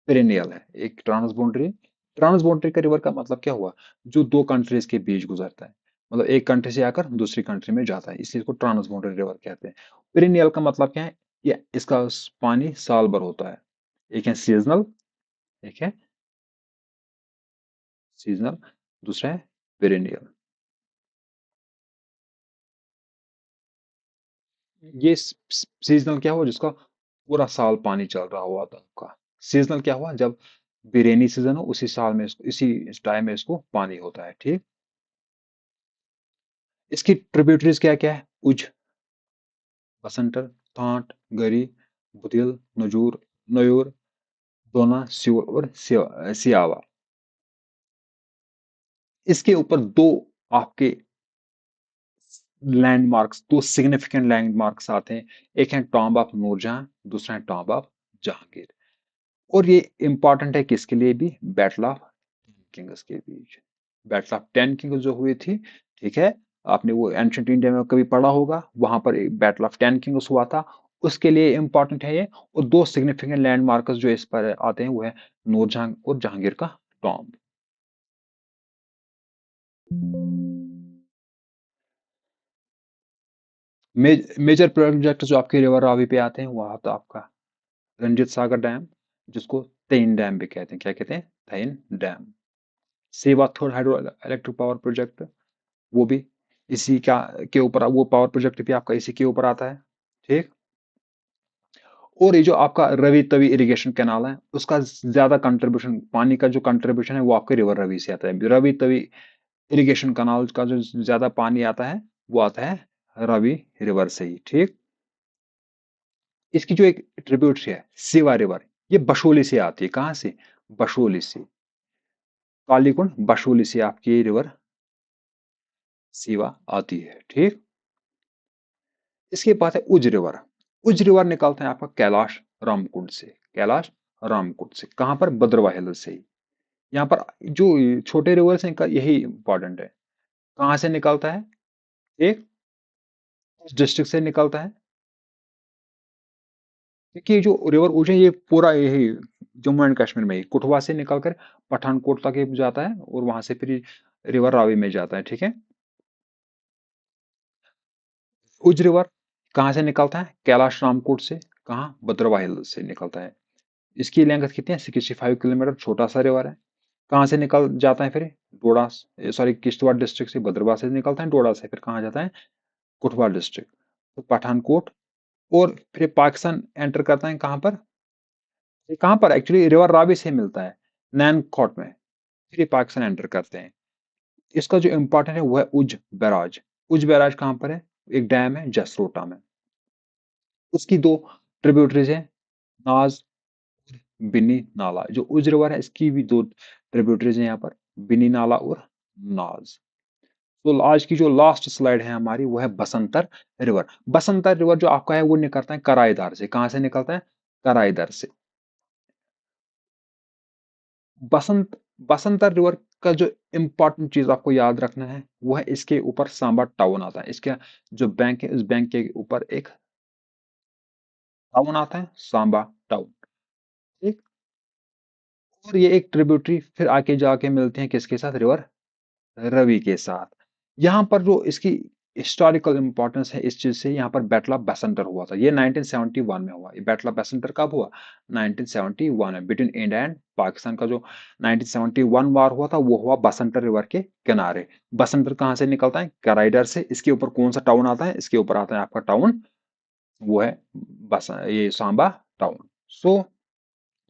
पेरिनियल है, एक ट्रांस बाउंड्री है। ट्रांस बाउंड्री का रिवर का मतलब क्या हुआ, जो दो कंट्रीज के बीच गुजरता है, मतलब एक कंट्री से आकर दूसरी कंट्री में जाता है, इसलिए इसको ट्रांस बाउंड्री रिवर कहते हैं। पेरिनियल का मतलब क्या है, ये इसका पानी साल भर होता है। एक है सीजनल, एक है सीजनल, दूसरा है पेरिनियल। ये सीजनल क्या हुआ, जिसका पूरा साल पानी चल रहा हुआ था आपका। सीजनल क्या हुआ, जब भी रेनी सीजन हो उसी साल में इसको, इसी टाइम में इसको पानी होता है, ठीक। इसकी ट्रिब्यूटरीज क्या क्या है, उज, बसंतर, थांट, गरी, बुदिल, नजूर, नयूर, दोना, सियोर और सियावा। इसके ऊपर दो आपके लैंडमार्क्स, दो सिग्निफिकेंट लैंडमार्क्स आते हैं। एक है टॉम्ब ऑफ नूरजहां, दूसरा है टॉम्ब ऑफ जहांगीर। और ये इंपॉर्टेंट है किसके लिए भी, बैटल ऑफ किंग्स के बीच। बैटल ऑफ 10 किंग्स जो हुई थी, ठीक है, आपने वो एंशिएंट इंडिया में कभी पढ़ा होगा, वहां पर बैटल ऑफ 10 किंग्स हुआ था, उसके लिए इंपॉर्टेंट है ये। और दो सिग्निफिकेंट लैंडमार्क्स जो इस पर आते हैं वो है नूरजहां और जहांगीर का टॉम्ब। मेजर प्रोजेक्ट जो आपके रिवर रावी पे आते हैं, वहां तो आपका रंजीत सागर डैम, जिसको तेन डैम भी कहते हैं, क्या कहते हैं, तेन डैम। सेवा third hydro electric power project, वो भी इसी का के ऊपर, वो पावर प्रोजेक्ट भी आपका इसी के ऊपर आता है, ठीक। और ये जो आपका रवि तवी इरिगेशन कैनाल है, उसका ज्यादा कंट्रीब्यूशन, पानी का जो कंट्रीब्यूशन है वो आपके रिवर रवि से आता है। रवि तवी इरिगेशन कैनाल का जो ज्यादा पानी आता है वो आता है रवि रिवर से ही, ठीक। इसकी जो एक ट्रिब्यूटरी है सिवा रिवर, ये बशोली से आती है, कहां से, बशोली से। कालीकुंड बशोली से आपकी ये रिवर सिवा आती है, ठीक। इसके बाद है उज रिवर। उज रिवर निकलता है आपका कैलाश रामकुंड से, कैलाश रामकुंड से, कहां पर, भद्रवाह हिल से ही। यहाँ पर जो छोटे रिवर्स हैं इनका यही इंपॉर्टेंट है, कहां से निकलता है, एक डिस्ट्रिक्ट से निकलता है, क्योंकि ये जो रिवर उज है ये पूरा यही जम्मू एंड कश्मीर में ही कुटवा से निकलकर पठानकोट तक ये जाता है, और वहां से फिर रिवर रावी में जाता है, ठीक है। उज रिवर कहाँ से निकलता है, कैलाश रामकोट से, कहाँ, भद्रवाह हिल से निकलता है। इसकी लेंथ कितनी है, 65 किलोमीटर, छोटा सा रिवर है। कहाँ से निकल जाता है फिर, डोडा, सॉरी किश्तवाड़ डिस्ट्रिक्ट से, भद्रवाह से निकलता है, डोडा से फिर कहाँ जाता है, कुटवा डिस्ट्रिक्ट, तो पठानकोट, और फिर पाकिस्तान एंटर करता है कहाँ पर, ये कहाँ पर एक्चुअली रिवर रावी से मिलता है, नैनकोट में, फिर ये पाकिस्तान एंटर करते हैं। इसका जो इंपॉर्टेंट है वो है उज बैराज। उज बैराज कहाँ पर है, एक डैम है जसरोटा में। उसकी दो ट्रिब्यूटरीज है, नाज, बिनी नाला। जो उज रिवर है इसकी भी दो ट्रिब्यूटरीज हैं यहाँ पर, बिनी नाला और नाज। तो आज की जो लास्ट स्लाइड है हमारी वो है बसंतर रिवर। बसंतर रिवर जो आपका है वो निकलता है कराईदार से, कहां से निकलता है, कराईदार से। बसंत बसंतर रिवर का जो इंपॉर्टेंट चीज आपको याद रखना है वो है इसके ऊपर सांबा टाउन आता है। इसका जो बैंक है, उस बैंक के ऊपर एक टाउन आता है, सांबा टाउन, ठीक। और ये एक ट्रिब्यूटरी फिर आके जाके मिलते हैं किसके साथ, रिवर रवि के साथ। यहाँ पर जो इसकी हिस्टोरिकल इंपॉर्टेंस है इस चीज से, यहाँ पर बैटल ऑफ बेसेंटर हुआ था, ये 1971 में हुआ। ये बैटल ऑफ बेसेंटर कब हुआ, 1971 में, बिटवीन इंडिया एंड पाकिस्तान का जो 1971 वार हुआ था वो हुआ बसंतर रिवर के किनारे। बसंतर कहाँ से निकलता है, कराइडर से। इसके ऊपर कौन सा टाउन आता है, इसके ऊपर आता है आपका टाउन, वो है बस ये सांबा टाउन। सो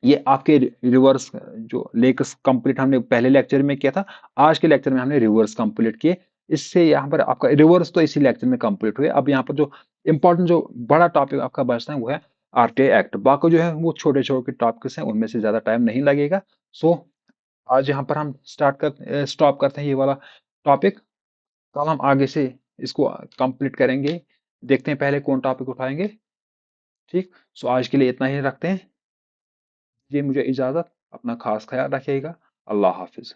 ये आपके रिवर्स जो लेक्स कंप्लीट हमने पहले लेक्चर में किया था, आज के लेक्चर में हमने रिवर्स कंप्लीट किए। इससे यहाँ पर आपका रिवर्स तो इसी लेक्चर में कंप्लीट हुए। अब यहाँ पर जो इंपॉर्टेंट जो बड़ा टॉपिक आपका बचता है वो है आरटीआई एक्ट। बाकी जो है वो छोटे छोटे टॉपिक्स हैं, उनमें से ज्यादा टाइम नहीं लगेगा। सो आज यहाँ पर हम स्टॉप करते हैं ये वाला टॉपिक। कल हम आगे से इसको कंप्लीट करेंगे, देखते हैं पहले कौन टॉपिक उठाएंगे, ठीक। सो आज के लिए इतना ही रखते हैं, ये मुझे इजाजत, अपना खास ख्याल रखिएगा, अल्लाह हाफिज।